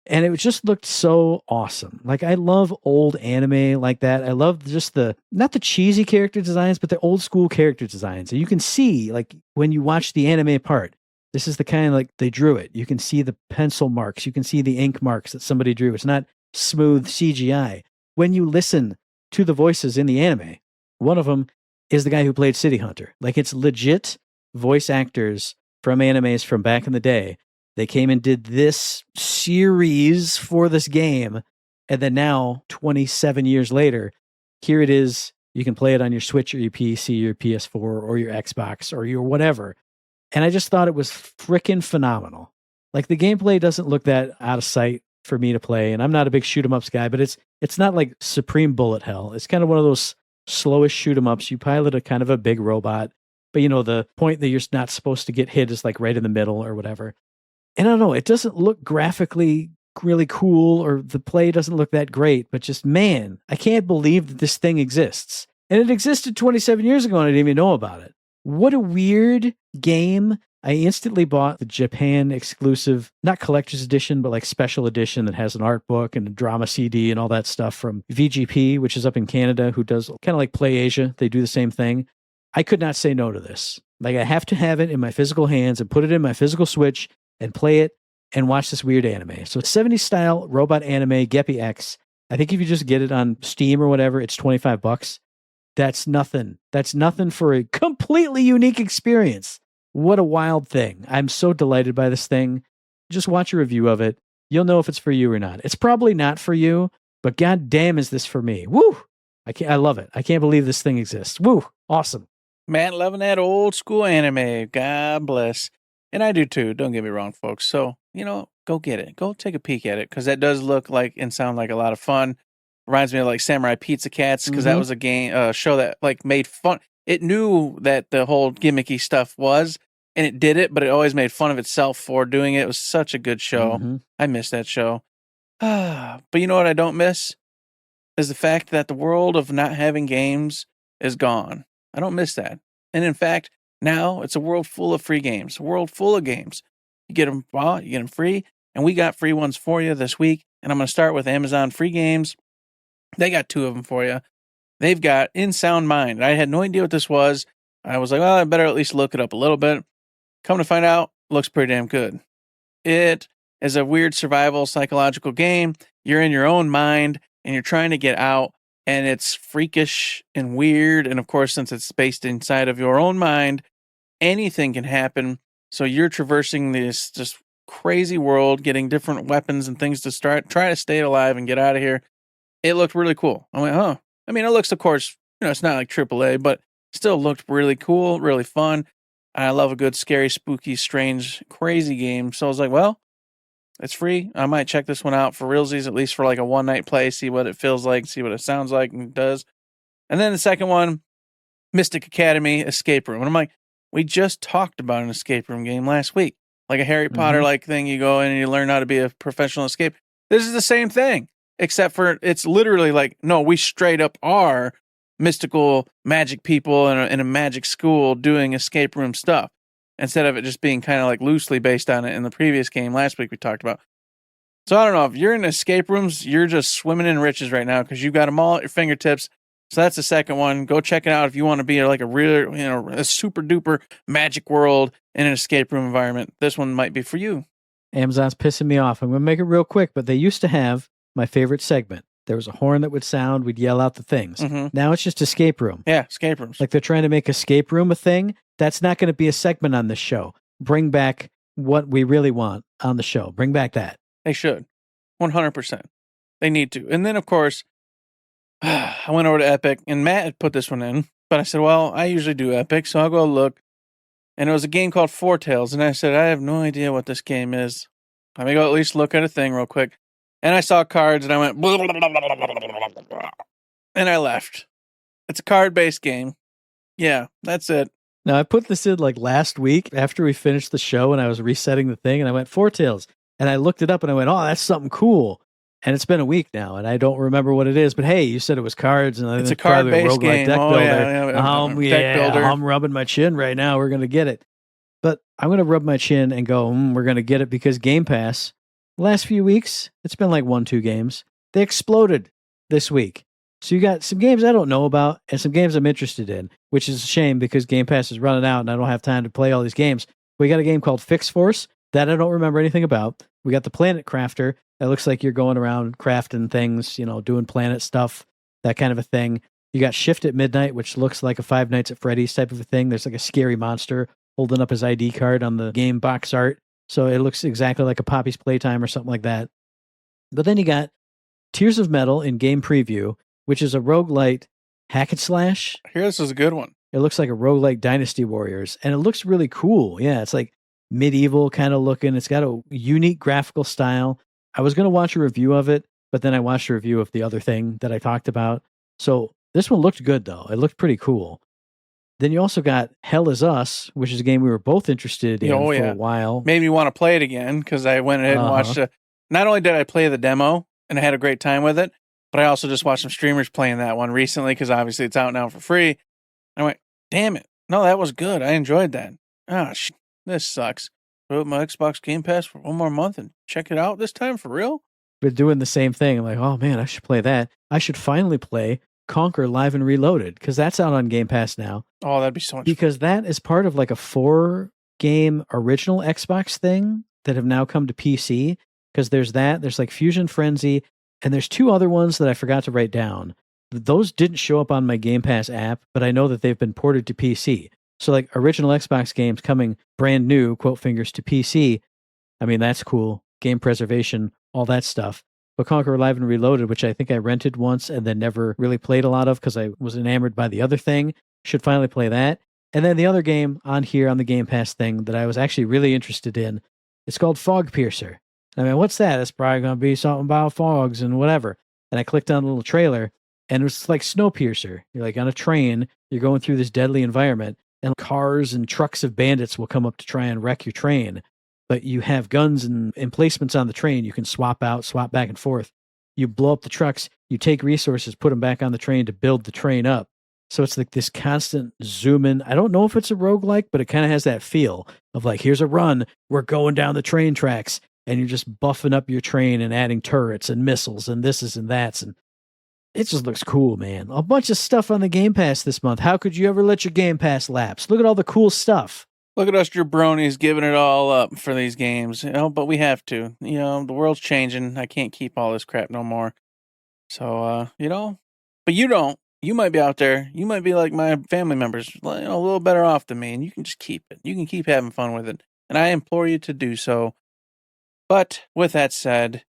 And it just looked so awesome. Like, I love old anime like that. I love just not the cheesy character designs, but the old school character designs. And you can see, like, when you watch the anime part, this is the kind of, like, they drew it. You can see the pencil marks. You can see the ink marks that somebody drew. It's not smooth CGI. When you listen to the voices in the anime, one of them is the guy who played City Hunter. Like, it's legit voice actors from animes from back in the day. They came and did this series for this game. And then now, 27 years later, here it is. You can play it on your Switch or your PC, your PS4 or your Xbox or your whatever. And I just thought it was freaking phenomenal. Like, the gameplay doesn't look that out of sight for me to play. And I'm not a big shoot 'em ups guy, but it's not like Supreme Bullet Hell. It's kind of one of those slowest shoot 'em ups. You pilot a kind of a big robot, but the point that you're not supposed to get hit is like right in the middle or whatever. And I don't know, it doesn't look graphically really cool, or the play doesn't look that great, but just, man, I can't believe that this thing exists. And it existed 27 years ago and I didn't even know about it. What a weird game. I instantly bought the Japan exclusive, not collector's edition, but like special edition that has an art book and a drama CD and all that stuff from VGP, which is up in Canada, who does kind of like Play Asia. They do the same thing. I could not say no to this. Like, I have to have it in my physical hands and put it in my physical Switch and play it and watch this weird anime. So 70s style robot anime, Geppy-X. I think if you just get it on Steam or whatever, it's $25. That's nothing. That's nothing for a completely unique experience. What a wild thing. I'm so delighted by this thing. Just watch a review of it. You'll know if it's for you or not. It's probably not for you, but god damn is this for me. Woo! I love it. I can't believe this thing exists. Woo! Awesome. Matt loving that old school anime. God bless. And I do too. Don't get me wrong, folks. So, go get it. Go take a peek at it, because that does look like and sound like a lot of fun. Reminds me of like Samurai Pizza Cats, because that was a show that like made fun. It knew that the whole gimmicky stuff was, and it did it, but it always made fun of itself for doing it. It was such a good show. I miss that show. But you know what I don't miss? Is the fact that the world of not having games is gone. I don't miss that. And in fact, now it's a world full of free games, a world full of games. You get them raw, you get them free, and we got free ones for you this week. And I'm going to start with Amazon free games. They got 2 of them for you. They've got In Sound Mind. I had no idea what this was. I was like, well, I better at least look it up a little bit. Come to find out, looks pretty damn good. It is a weird survival psychological game. You're in your own mind and you're trying to get out, and it's freakish and weird. And of course, since it's based inside of your own mind, anything can happen. So you're traversing this just crazy world, getting different weapons and things to try to stay alive and get out of here. It looked really cool. I went, huh. I mean, it looks, of course, it's not like AAA, but still looked really cool, really fun. I love a good, scary, spooky, strange, crazy game. So I was like, well, it's free. I might check this one out for realsies, at least for like a one-night play, see what it feels like, see what it sounds like and does. And then the second one, Mystic Academy Escape Room. And I'm like, we just talked about an escape room game last week. Like a Harry Potter-like thing. You go in and you learn how to be a professional escape. This is the same thing, except for it's literally like, no, we straight up are mystical magic people in a magic school doing escape room stuff, instead of it just being kind of like loosely based on it in the previous game last week we talked about. So I don't know, if you're in escape rooms, you're just swimming in riches right now, because you've got them all at your fingertips. So that's the second one. Go check it out if you want to be like a real, a super duper magic world in an escape room environment. This one might be for you. Amazon's pissing me off. I'm going to make it real quick, but they used to have my favorite segment. There was a horn that would sound. We'd yell out the things. Now it's just escape room. Yeah, escape rooms. Like they're trying to make escape room a thing. That's not going to be a segment on this show. Bring back what we really want on the show. Bring back that. They should. 100%. They need to. And then, of course, I went over to Epic, and Matt had put this one in. But I said, well, I usually do Epic, so I'll go look. And it was a game called Four Tales. And I said, I have no idea what this game is. Let me go at least look at a thing real quick. And I saw cards, and I went, blah, blah, blah, blah, blah, blah, blah, blah, and I left. It's a card-based game. Yeah, that's it. Now, I put this in like last week after we finished the show and I was resetting the thing and I went, Four Tails. And I looked it up and I went, oh, that's something cool. And it's been a week now and I don't remember what it is. But hey, you said it was cards. And it's a card-based game. Deck builder. Deck builder. I'm rubbing my chin right now. We're going to get it. But I'm going to rub my chin and go, we're going to get it because Game Pass, the last few weeks, it's been like 1-2 games. They exploded this week. So you got some games I don't know about and some games I'm interested in, which is a shame because Game Pass is running out and I don't have time to play all these games. We got a game called Fix Force that I don't remember anything about. We got the Planet Crafter that looks like you're going around crafting things, doing planet stuff, that kind of a thing. You got Shift at Midnight, which looks like a Five Nights at Freddy's type of a thing. There's like a scary monster holding up his ID card on the game box art. So it looks exactly like a Poppy's Playtime or something like that. But then you got Tears of Metal in game preview, which is a roguelite hack and slash. I hear this is a good one. It looks like a roguelike Dynasty Warriors, and it looks really cool. Yeah, it's like medieval kind of looking. It's got a unique graphical style. I was going to watch a review of it, but then I watched a review of the other thing that I talked about. So this one looked good, though. It looked pretty cool. Then you also got Hell Is Us, which is a game we were both interested in for a while. Made me want to play it again because I went ahead and watched it. Not only did I play the demo and I had a great time with it, but I also just watched some streamers playing that one recently because obviously it's out now for free. And I went, damn it. No, that was good. I enjoyed that. This sucks. Put my Xbox Game Pass for one more month and check it out this time for real? But doing the same thing. I'm like, oh man, I should play that. I should finally play Conquer Live and Reloaded because that's out on Game Pass now. Oh, that'd be so much because that is part of like a 4-game original Xbox thing that have now come to PC. Because there's that, there's like Fusion Frenzy, and there's 2 other ones that I forgot to write down. Those didn't show up on my Game Pass app, but I know that they've been ported to PC. So like original Xbox games coming brand new, quote fingers, to PC. I mean, that's cool. Game preservation, all that stuff. But Conquer Live and Reloaded, which I think I rented once and then never really played a lot of because I was enamored by the other thing, should finally play that. And then the other game on here on the Game Pass thing that I was actually really interested in, it's called Fog Piercer. I mean, what's that? It's probably going to be something about fogs and whatever. And I clicked on the little trailer, and it was like Snowpiercer. You're like on a train, you're going through this deadly environment, and cars and trucks of bandits will come up to try and wreck your train. But you have guns and emplacements on the train. You can swap out, swap back and forth. You blow up the trucks, you take resources, put them back on the train to build the train up. So it's like this constant zoom in. I don't know if it's a roguelike, but it kind of has that feel of like, here's a run, we're going down the train tracks. And you're just buffing up your train and adding turrets and missiles and this and that. And it just looks cool, man. A bunch of stuff on the Game Pass this month. How could you ever let your Game Pass lapse? Look at all the cool stuff. Look at us jabronis giving it all up for these games. But we have to. The world's changing. I can't keep all this crap no more. So, but you don't. You might be out there. You might be like my family members, a little better off than me. And you can just keep it. You can keep having fun with it. And I implore you to do so. But with that said,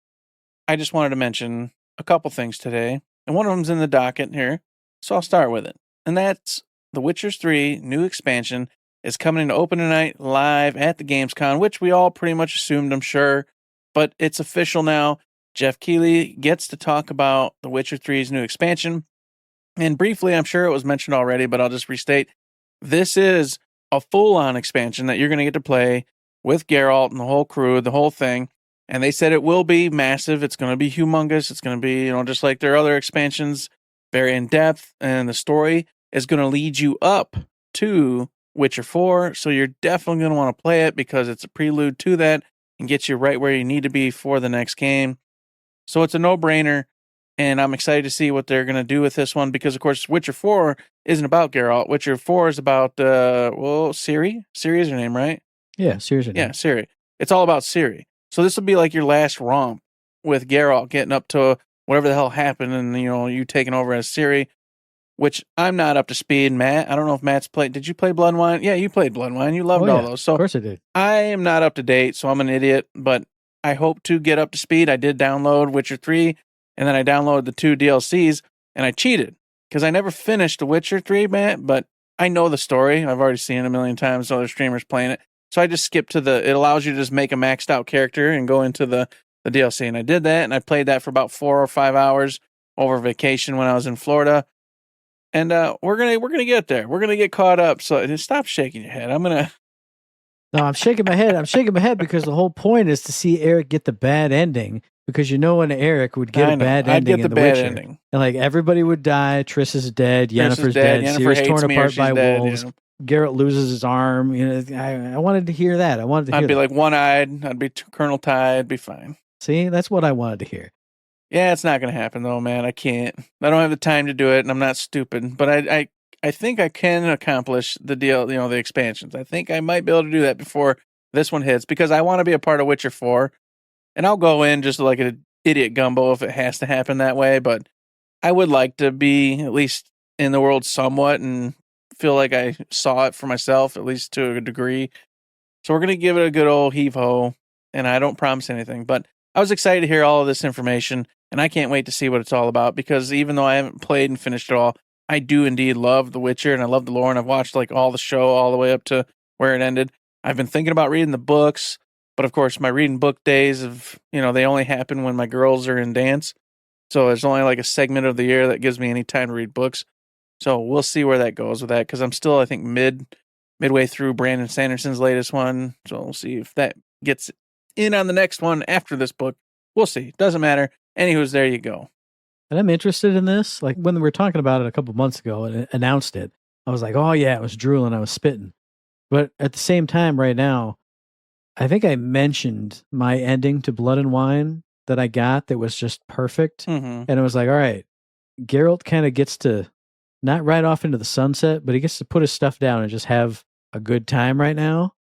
I just wanted to mention a couple things today, and one of them's in the docket here, so I'll start with it. And that's The Witcher 3 new expansion is coming to open tonight live at the Gamescom, which we all pretty much assumed, I'm sure, but it's official now. Jeff Keighley gets to talk about The Witcher 3's new expansion, and briefly, I'm sure it was mentioned already, but I'll just restate, this is a full-on expansion that you're going to get to play with Geralt and the whole crew, the whole thing. And they said it will be massive. It's going to be humongous. It's going to be, just like their other expansions, very in depth. And the story is going to lead you up to Witcher 4. So you're definitely going to want to play it because it's a prelude to that and gets you right where you need to be for the next game. So it's a no-brainer. And I'm excited to see what they're going to do with this one because, of course, Witcher 4 isn't about Geralt. Witcher 4 is about, Ciri. Ciri is her name, right? Yeah, Ciri's Yeah, Ciri. It's all about Ciri. So this will be like your last romp with Geralt getting up to whatever the hell happened and, you taking over as Ciri, which I'm not up to speed. Matt, I don't know if Matt's played. Did you play Blood and Wine? Yeah, you played Blood and Wine. You loved all those. So of course I did. I am not up to date, so I'm an idiot, but I hope to get up to speed. I did download Witcher 3, and then I downloaded the 2 DLCs, and I cheated because I never finished The Witcher 3, Matt, but I know the story. I've already seen it a million times, other streamers playing it. So I just skipped to it allows you to just make a maxed out character and go into the DLC. And I did that, and I played that for about 4 or 5 hours over vacation when I was in Florida. And we're gonna get there. We're gonna get caught up. So just stop shaking your head. No, I'm shaking my head. I'm shaking my head because the whole point is to see Eric get the bad ending. Because when Eric would get a bad ending I'd get the in bad Witcher, ending. And like everybody would die. Triss is dead. Yennefer's dead. Yennefer Ciri's torn hates me or apart she's by dead, wolves. Geralt loses his arm. I wanted to hear that. I'd be like one-eyed. I'd be Colonel Ty. I'd be fine. See, that's what I wanted to hear. Yeah, it's not going to happen though, man. I can't. I don't have the time to do it, and I'm not stupid. But I think I can accomplish the deal, the expansions. I think I might be able to do that before this one hits, because I want to be a part of Witcher 4, and I'll go in just like an idiot gumbo if it has to happen that way, but I would like to be at least in the world somewhat and feel like I saw it for myself, at least to a degree. So we're going to give it a good old heave-ho, and I don't promise anything, but I was excited to hear all of this information. And I can't wait to see what it's all about, because even though I haven't played and finished it all, I do indeed love The Witcher, and I love the lore, and I've watched like all the show all the way up to where it ended. I've been thinking about reading the books, but of course my reading book days they only happen when my girls are in dance. So there's only like a segment of the year that gives me any time to read books. So we'll see where that goes with that, because I'm still, I think, midway through Brandon Sanderson's latest one. So we'll see if that gets in on the next one after this book. We'll see. Doesn't matter. Anywho's, there you go. And I'm interested in this. Like when we were talking about it a couple months ago and announced it, I was like, oh yeah, I was drooling, I was spitting. But at the same time right now, I think I mentioned my ending to Blood and Wine that I got that was just perfect. Mm-hmm. And it was like, all right, Geralt kind of gets to not ride off into the sunset, but he gets to put his stuff down and just have a good time right now.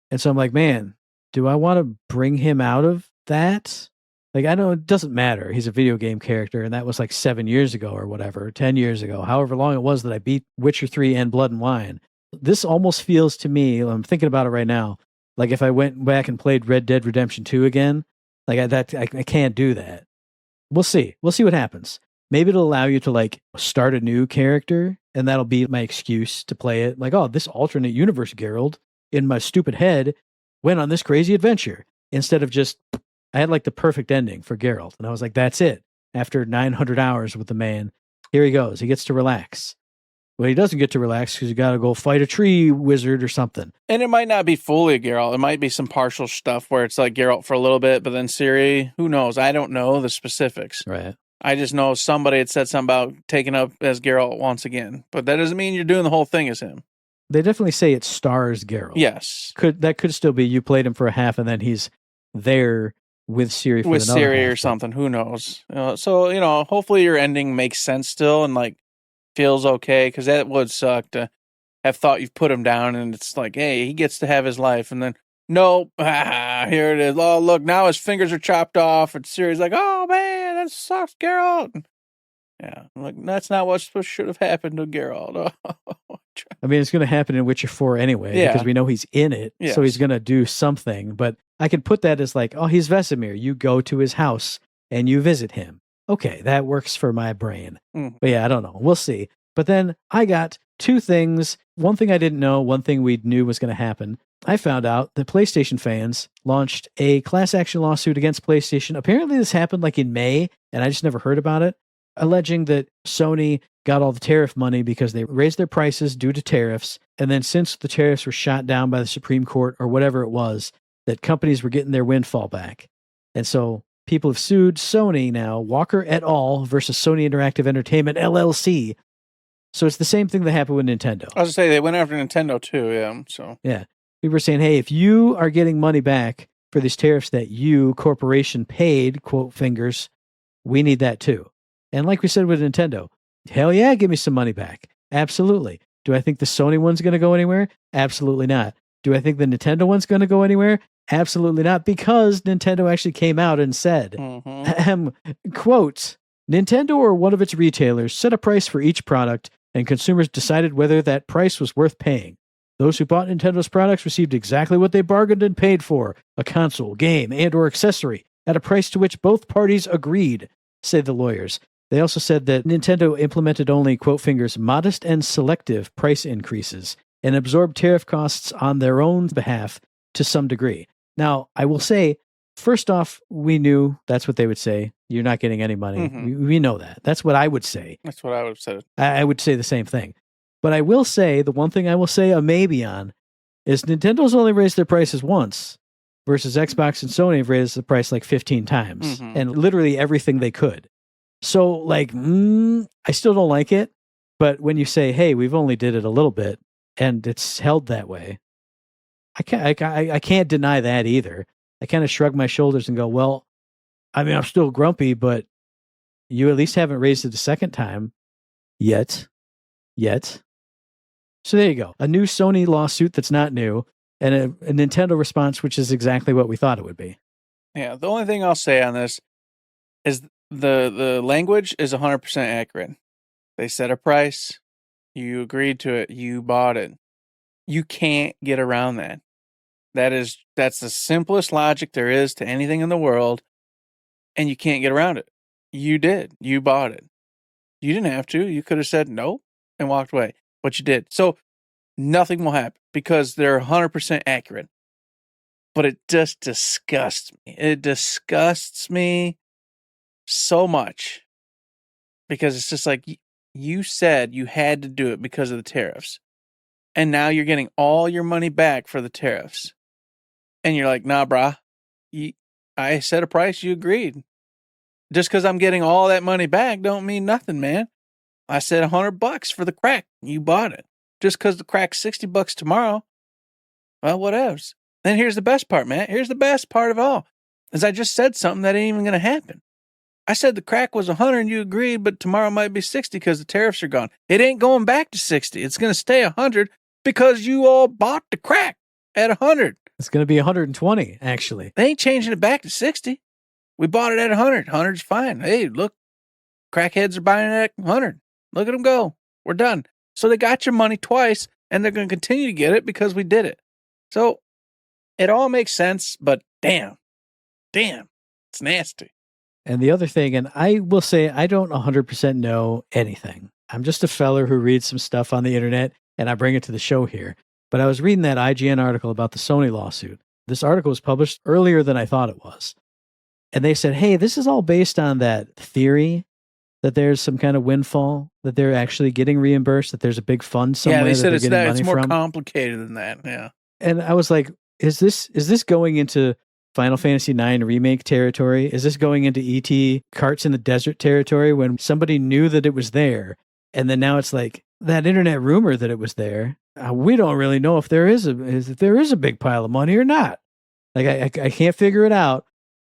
And so I'm like, man, do I want to bring him out of that? Like, I know it doesn't matter. He's a video game character, and that was like 7 years ago or whatever, 10 years ago, however long it was that I beat Witcher 3 and Blood and Wine. This almost feels to me, I'm thinking about it right now, like if I went back and played Red Dead Redemption 2 again, like I can't do that. We'll see. We'll see what happens. Maybe it'll allow you to like start a new character, and that'll be my excuse to play it. Like, oh, this alternate universe Geralt in my stupid head went on this crazy adventure, instead of just... I had like the perfect ending for Geralt, and I was like, that's it. After 900 hours with the man, here he goes. He gets to relax. Well, he doesn't get to relax because you got to go fight a tree wizard or something. And it might not be fully Geralt. It might be some partial stuff where it's like Geralt for a little bit, but then Ciri, who knows? I don't know the specifics. Right. I just know somebody had said something about taking up as Geralt once again, but that doesn't mean you're doing the whole thing as him. They definitely say it stars Geralt. Yes. That could still be you played him for a half, and then he's there with Ciri for with another Ciri half. or something. Who knows? So hopefully your ending makes sense still and like feels okay, because that would suck to have thought you've put him down and it's like, hey, he gets to have his life, and then nope, here it is. Oh, look, now his fingers are chopped off, and Ciri's like, oh man, that sucks, Geralt. Yeah, I'm like, that's not what should have happened to Geralt. I mean, it's going to happen in Witcher 4 anyway, because we know he's in it, Yes. so he's going to do something. But I can put that as like, oh, he's Vesemir. You go to his house and you visit him. Okay, that works for my brain. But yeah, I don't know. We'll see. But then I got two things. One thing I didn't know, one thing we knew was going to happen. I found out that PlayStation fans launched a class action lawsuit against PlayStation. Apparently this happened like in May, and I just never heard about it, alleging that Sony got all the tariff money because they raised their prices due to tariffs. And then since the tariffs were shot down by the Supreme Court or whatever it was, that companies were getting their windfall back. And so people have sued Sony now, Walker et al. Versus Sony Interactive Entertainment, LLC. So it's the same thing that happened with Nintendo. I was going to say, they went after Nintendo too, yeah. So yeah. People were saying, hey, if you are getting money back for these tariffs that you, corporation, paid, quote fingers, we need that too. And like we said with Nintendo, hell yeah, give me some money back. Absolutely. Do I think the Sony one's going to go anywhere? Absolutely not. Do I think the Nintendo one's going to go anywhere? Absolutely not, because Nintendo actually came out and said, quote, Nintendo or one of its retailers set a price for each product, and consumers decided whether that price was worth paying. Those who bought Nintendo's products received exactly what they bargained and paid for, a console, game, and or accessory, at a price to which both parties agreed, say the lawyers. They also said that Nintendo implemented only, quote fingers, modest and selective price increases and absorbed tariff costs on their own behalf to some degree. Now, I will say, First off, we knew that's what they would say. You're not getting any money. We know that. That's what I would say. That's what I would have said. I would say the same thing. But I will say, the one thing I will say a maybe on is Nintendo's only raised their prices once versus Xbox and Sony have raised the price like 15 times and literally everything they could. So like, I still don't like it. But when you say, hey, we've only did it a little bit and it's held that way, I can't deny that either. I kind of shrug my shoulders and go, well, I mean, I'm still grumpy, but you at least haven't raised it a second time yet. So there you go. A new Sony lawsuit that's not new and a Nintendo response, which is exactly what we thought it would be. Yeah, the only thing I'll say on this is the language is 100% accurate. They set a price. You agreed to it. You bought it. You can't get around that. That's the simplest logic there is to anything in the world, and you can't get around it. You did. You bought it. You didn't have to. You could have said no and walked away, but you did. So nothing will happen because they're 100% accurate. But it just disgusts me. It disgusts me so much because it's just like you said you had to do it because of the tariffs. And now you're getting all your money back for the tariffs. And you're like, nah, brah. I set a price, you agreed. Just because I'm getting all that money back don't mean nothing, man. I said $100 for the crack. You bought it. Just because the crack's $60 tomorrow. Well, what else? Then here's the best part, man. Here's the best part of all. Is I just said something that ain't even going to happen. I said the crack was 100 and you agreed, but tomorrow might be 60 because the tariffs are gone. It ain't going back to 60. It's going to stay 100 because you all bought the crack at 100. It's going to be 120, actually. They ain't changing it back to 60. We bought it at 100. 100's fine. Hey, look, crackheads are buying it at 100. Look at them go. We're done. So they got your money twice, and they're going to continue to get it because we did it. So it all makes sense, but damn, it's nasty. And the other thing, and I will say I don't 100% know anything. I'm just a feller who reads some stuff on the internet, and I bring it to the show here. But I was reading that IGN article about the Sony lawsuit. This article was published earlier than I thought it was. And they said, hey, this is all based on that theory that there's some kind of windfall, that they're actually getting reimbursed, that there's a big fund somewhere. Yeah, they said it's more complicated than that. Yeah. And I was like, is this going into Final Fantasy IX remake territory? Is this going into E.T. Carts in the Desert territory when somebody knew that it was there? And then now it's like that internet rumor that it was there. We don't really know if there is a big pile of money or not. Like I can't figure it out,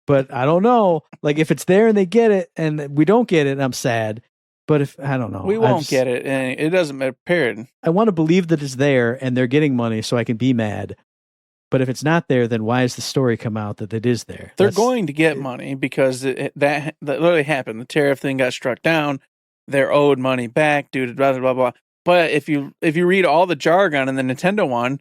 but I don't know. Like if it's there and they get it and we don't get it, I'm sad. But if I don't know, we won't get it, and it doesn't matter. Period. I want to believe that it's there and they're getting money, so I can be mad. But if it's not there, then why has the story come out that it is there? They're going to get money because that literally happened. The tariff thing got struck down. They're owed money back due to blah blah blah blah. But if you read all the jargon in the Nintendo one,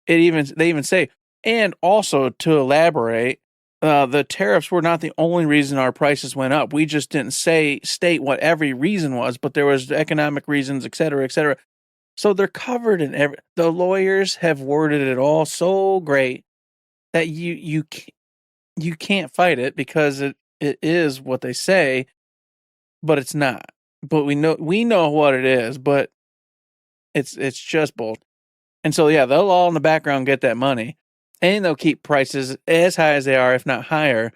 they even say, and also to elaborate, the tariffs were not the only reason our prices went up. We just didn't state what every reason was, but there was economic reasons, et cetera, et cetera. So they're covered in the lawyers have worded it all so great that you can't fight it because it is what they say, but it's not. But we know what it is, but it's just bullshit. And so yeah, they'll all in the background get that money, and they'll keep prices as high as they are, if not higher.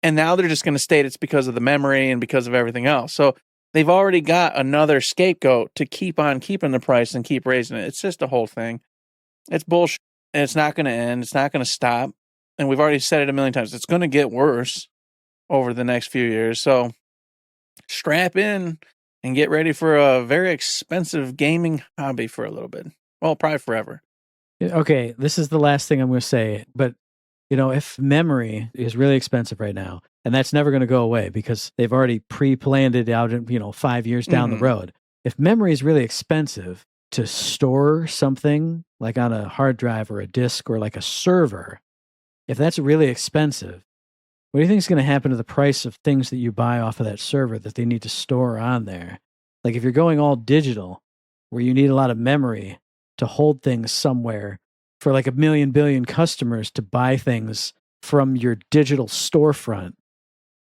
And now they're just going to state it's because of the memory and because of everything else. So they've already got another scapegoat to keep on keeping the price and keep raising it. It's just a whole thing. It's bullshit. And it's not going to end. It's not going to stop. And we've already said it a million times. It's going to get worse over the next few years. So strap in and get ready for a very expensive gaming hobby for a little bit. Well, probably forever. Okay, this is the last thing I'm going to say. But, if memory is really expensive right now, and that's never going to go away because they've already pre-planned it out, 5 years down the road. If memory is really expensive to store something like on a hard drive or a disk or like a server, if that's really expensive, what do you think is going to happen to the price of things that you buy off of that server that they need to store on there? Like if you're going all digital, where you need a lot of memory to hold things somewhere for like 1 million billion customers to buy things from your digital storefront,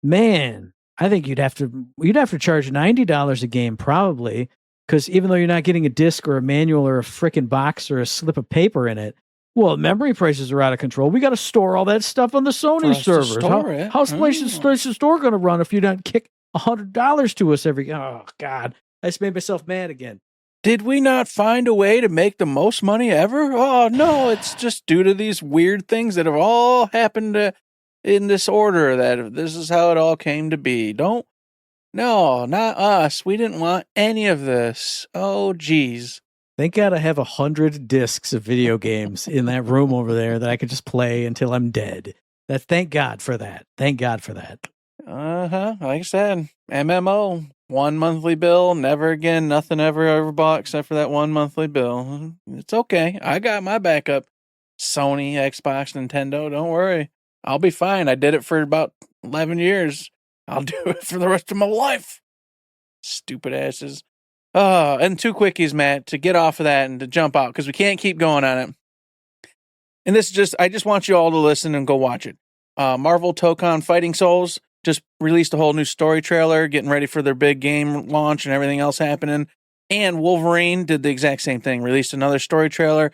man, I think you'd have to charge $90 a game probably, because even though you're not getting a disc or a manual or a frickin' box or a slip of paper in it, well, memory prices are out of control. We got to store all that stuff on the Sony servers. How's PlayStation Store going to run if you don't kick $100 to us every? Oh God, I just made myself mad again. Did we not find a way to make the most money ever? Oh no, it's just due to these weird things that have all happened in this order. That this is how it all came to be. No, not us. We didn't want any of this. Oh, geez. Thank God I have 100 discs of video games in that room over there that I could just play until I'm dead. Thank God for that. Thank God for that. Like I said, MMO, 1 monthly bill, never again, nothing ever bought except for that 1 monthly bill. It's okay. I got my backup. Sony, Xbox, Nintendo, don't worry. I'll be fine. I did it for about 11 years. I'll do it for the rest of my life. Stupid asses. And 2 quickies, Matt, to get off of that and to jump out, because we can't keep going on it. And this is just, I just want you all to listen and go watch it. Marvel Tokon Fighting Souls just released a whole new story trailer, getting ready for their big game launch and everything else happening. And Wolverine did the exact same thing, released another story trailer.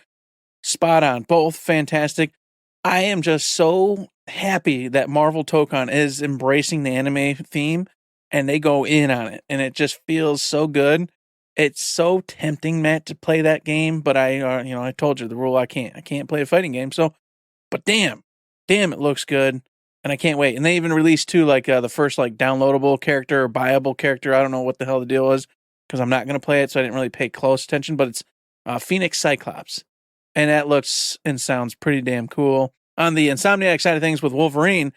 Spot on. Both fantastic. I am just so happy that Marvel Tokon is embracing the anime theme and they go in on it. And it just feels so good. It's so tempting, Matt, to play that game, but I told you the rule. I can't play a fighting game. So, but damn, it looks good, and I can't wait. And they even released too, the first downloadable character or buyable character. I don't know what the hell the deal was because I'm not going to play it, so I didn't really pay close attention. But it's Phoenix Cyclops, and that looks and sounds pretty damn cool. On the Insomniac side of things with Wolverine,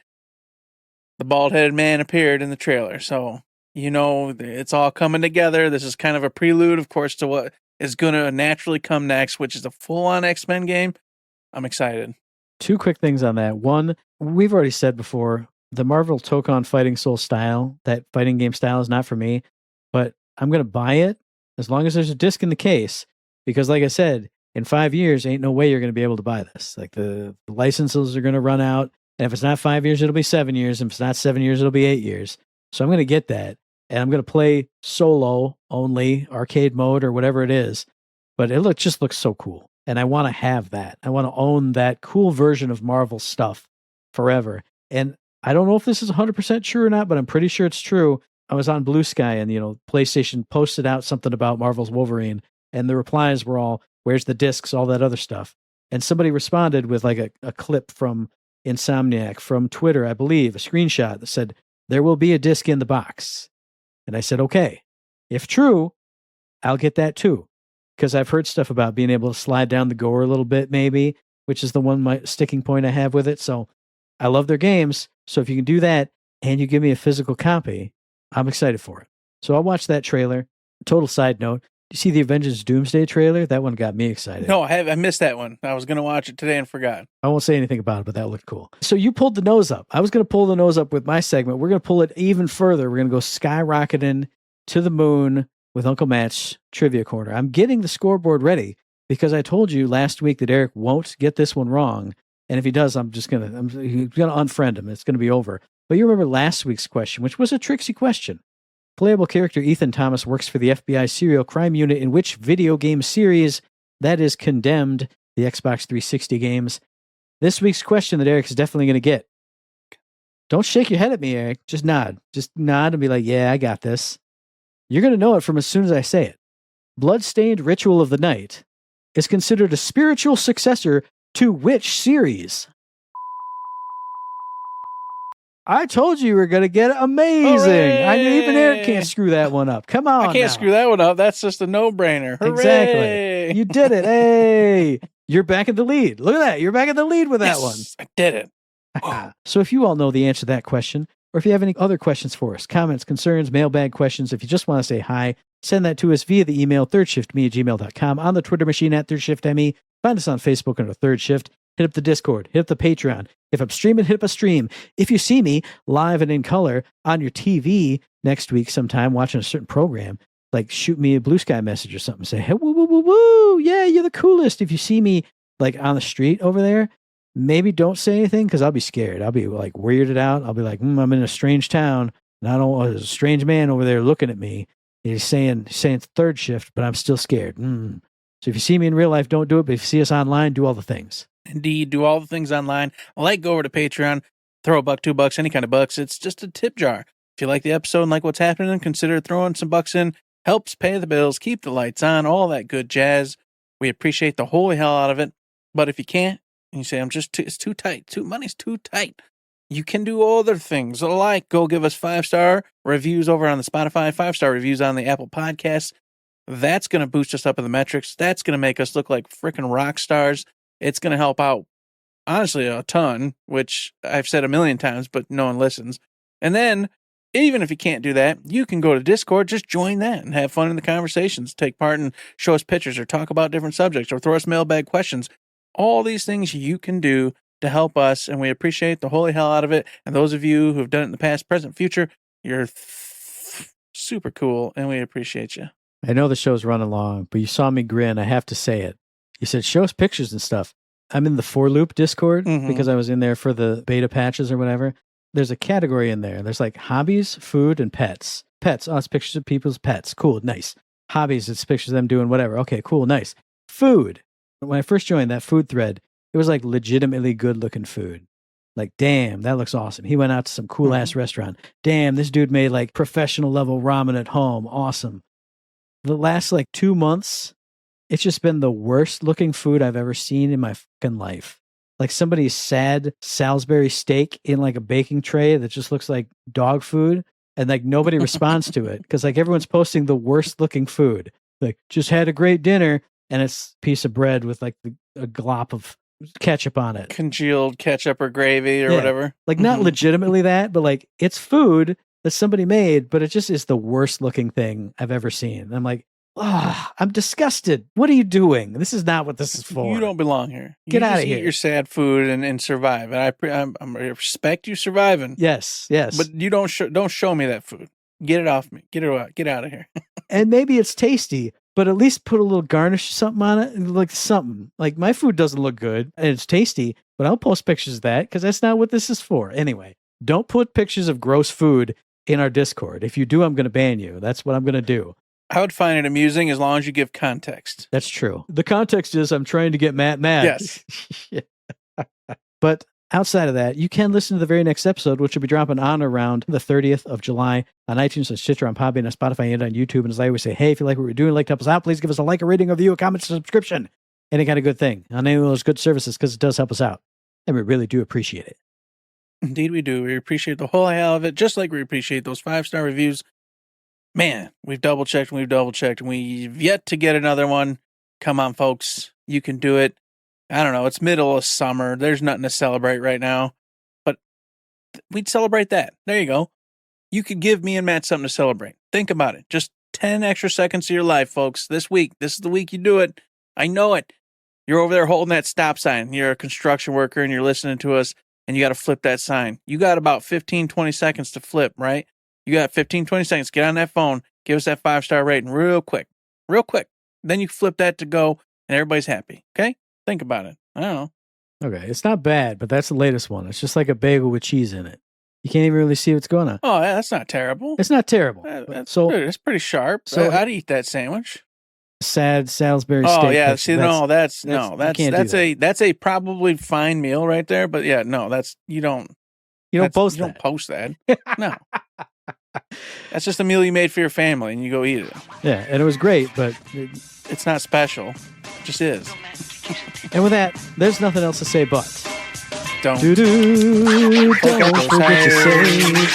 the bald-headed man appeared in the trailer, so. It's all coming together. This is kind of a prelude, of course, to what is going to naturally come next, which is a full-on X-Men game. I'm excited. 2 quick things on that. One, we've already said before, the Marvel Tokon Fighting Soul style, that fighting game style is not for me, but I'm going to buy it as long as there's a disc in the case, because like I said, in 5 years, ain't no way you're going to be able to buy this. The licenses are going to run out, and if it's not 5 years, it'll be 7 years, and if it's not 7 years, it'll be 8 years. So I'm going to get that. And I'm going to play solo only, arcade mode or whatever it is. But it just looks so cool. And I want to have that. I want to own that cool version of Marvel stuff forever. And I don't know if this is 100% true or not, but I'm pretty sure it's true. I was on Blue Sky and, PlayStation posted out something about Marvel's Wolverine. And the replies were all, where's the discs, all that other stuff. And somebody responded with a clip from Insomniac from Twitter, I believe, a screenshot that said, there will be a disc in the box. And I said, okay, if true, I'll get that too. Because I've heard stuff about being able to slide down the gore a little bit, maybe, which is my sticking point I have with it. So I love their games. So if you can do that and you give me a physical copy, I'm excited for it. So I'll watch that trailer. Total side note. You see the Avengers Doomsday trailer? That one got me excited. No, I missed that one. I was going to watch it today and forgot. I won't say anything about it, but that looked cool. So you pulled the nose up. I was going to pull the nose up with my segment. We're going to pull it even further. We're going to go skyrocketing to the moon with Uncle Matt's Trivia Corner. I'm getting the scoreboard ready because I told you last week that Eric won't get this one wrong. And if he does, I'm going to unfriend him. It's going to be over. But you remember last week's question, which was a tricksy question. Playable character Ethan Thomas works for the FBI serial crime unit in which video game series? That is Condemned, the Xbox 360 games. This week's question that Eric is definitely going to get. Don't shake your head at me, Eric. Just nod. Just nod and be like, yeah, I got this. You're going to know it from as soon as I say it. Bloodstained Ritual of the Night is considered a spiritual successor to which series? I told you were going to get it. Amazing. Even Eric can't screw that one up. Come on. I can't screw that one up. That's just a no-brainer. Hooray! Exactly. You did it. Hey, you're back in the lead. Look at that. You're back in the lead with that one. I did it. So if you all know the answer to that question, or if you have any other questions for us, comments, concerns, mailbag questions, if you just want to say hi, send that to us via the email thirdshiftme@gmail.com, on the Twitter machine @thirdShiftMe. Find us on Facebook under Third Shift. Hit up the Discord. Hit up the Patreon. If I'm streaming, hit up a stream. If you see me live and in color on your TV next week sometime watching a certain program, shoot me a Blue Sky message or something. Say, hey, woo, woo, woo, woo. Yeah, you're the coolest. If you see me on the street over there, maybe don't say anything because I'll be scared. I'll be like weirded out. I'll be like, I'm in a strange town and I don't. There's a strange man over there looking at me. And he's saying third shift, but I'm still scared. So if you see me in real life, don't do it. But if you see us online, do all the things. Indeed, do all the things online. Like, go over to Patreon, throw $1, $2, any kind of bucks. It's just a tip jar. If you like the episode and like what's happening, consider throwing some bucks in. Helps pay the bills, keep the lights on, all that good jazz. We appreciate the holy hell out of it. But if you can't, and you say, it's too tight, money's too tight, you can do other things. Like, go give us 5-star reviews over on the Spotify, 5-star reviews on the Apple Podcasts. That's going to boost us up in the metrics. That's going to make us look like freaking rock stars. It's going to help out, honestly, a ton, which I've said a million times, but no one listens. And then, even if you can't do that, you can go to Discord, just join that and have fun in the conversations, take part and show us pictures or talk about different subjects or throw us mailbag questions. All these things you can do to help us, and we appreciate the holy hell out of it. And those of you who have done it in the past, present, future, you're super cool, and we appreciate you. I know the show's running long, but you saw me grin. I have to say it. You said, show us pictures and stuff. I'm in the 4Loop Discord because I was in there for the beta patches or whatever. There's a category in there. There's like hobbies, food, and pets. Pets, it's pictures of people's pets. Cool, nice. Hobbies, it's pictures of them doing whatever. Okay, cool, nice. Food. When I first joined that food thread, it was like legitimately good-looking food. Like, damn, that looks awesome. He went out to some cool-ass restaurant. Damn, this dude made like professional-level ramen at home. Awesome. The last like 2 months, it's just been the worst looking food I've ever seen in my fucking life. Like somebody's sad Salisbury steak in like a baking tray that just looks like dog food. And like nobody responds to it because like everyone's posting the worst looking food. Like just had a great dinner and it's a piece of bread with like a glop of ketchup on it. Congealed ketchup or gravy or whatever. Like not legitimately that, but like it's food that somebody made, but it just is the worst looking thing I've ever seen. And I'm like, I'm disgusted. What are you doing? This is not what this is for. You don't belong here. Get out of here. Eat your sad food and survive. And I respect you surviving. Yes. But you don't show me that food. Get it off me. Get out of here. And maybe it's tasty, but at least put a little garnish or something on it. Like something. Like my food doesn't look good and it's tasty, but I'll post pictures of that because that's not what this is for. Anyway, don't put pictures of gross food in our Discord. If you do, I'm going to ban you. That's what I'm going to do. I would find it amusing as long as you give context. That's true. The context is I'm trying to get Matt mad. Yes. But outside of that, you can listen to the very next episode, which will be dropping on around the 30th of July on iTunes, on Stitcher, on Podbean, on Spotify, and on YouTube. And as I always say, hey, if you like what we're doing, like to help us out, please give us a like, a rating, a review, a comment, a subscription, any kind of good thing on any of those good services because it does help us out. And we really do appreciate it. Indeed we do. We appreciate the whole hell of it, just like we appreciate those 5-star reviews. Man, we've double-checked, and we've yet to get another one. Come on, folks. You can do it. I don't know. It's middle of summer. There's nothing to celebrate right now. But we'd celebrate that. There you go. You could give me and Matt something to celebrate. Think about it. Just 10 extra seconds of your life, folks. This week. This is the week you do it. I know it. You're over there holding that stop sign. You're a construction worker and you're listening to us, and you got to flip that sign. You got about 15, 20 seconds to flip, right? You got 15, 20 seconds. Get on that phone. Give us that 5-star rating real quick. Then you flip that to go, and everybody's happy. Okay? Think about it. I don't know. Okay. It's not bad, but that's the latest one. It's just like a bagel with cheese in it. You can't even really see what's going on. Oh, yeah, that's not terrible. It's not terrible. It's pretty sharp. So I'd eat that sandwich. Sad Salisbury steak. Oh yeah, that's a probably fine meal right there. But yeah, no, you don't post that. No, that's just a meal you made for your family, and you go eat it. Yeah, and it was great, but it's not special. It just is. And with that, there's nothing else to say but don't forget to say.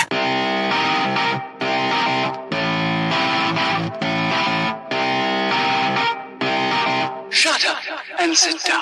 Shut up and sit down.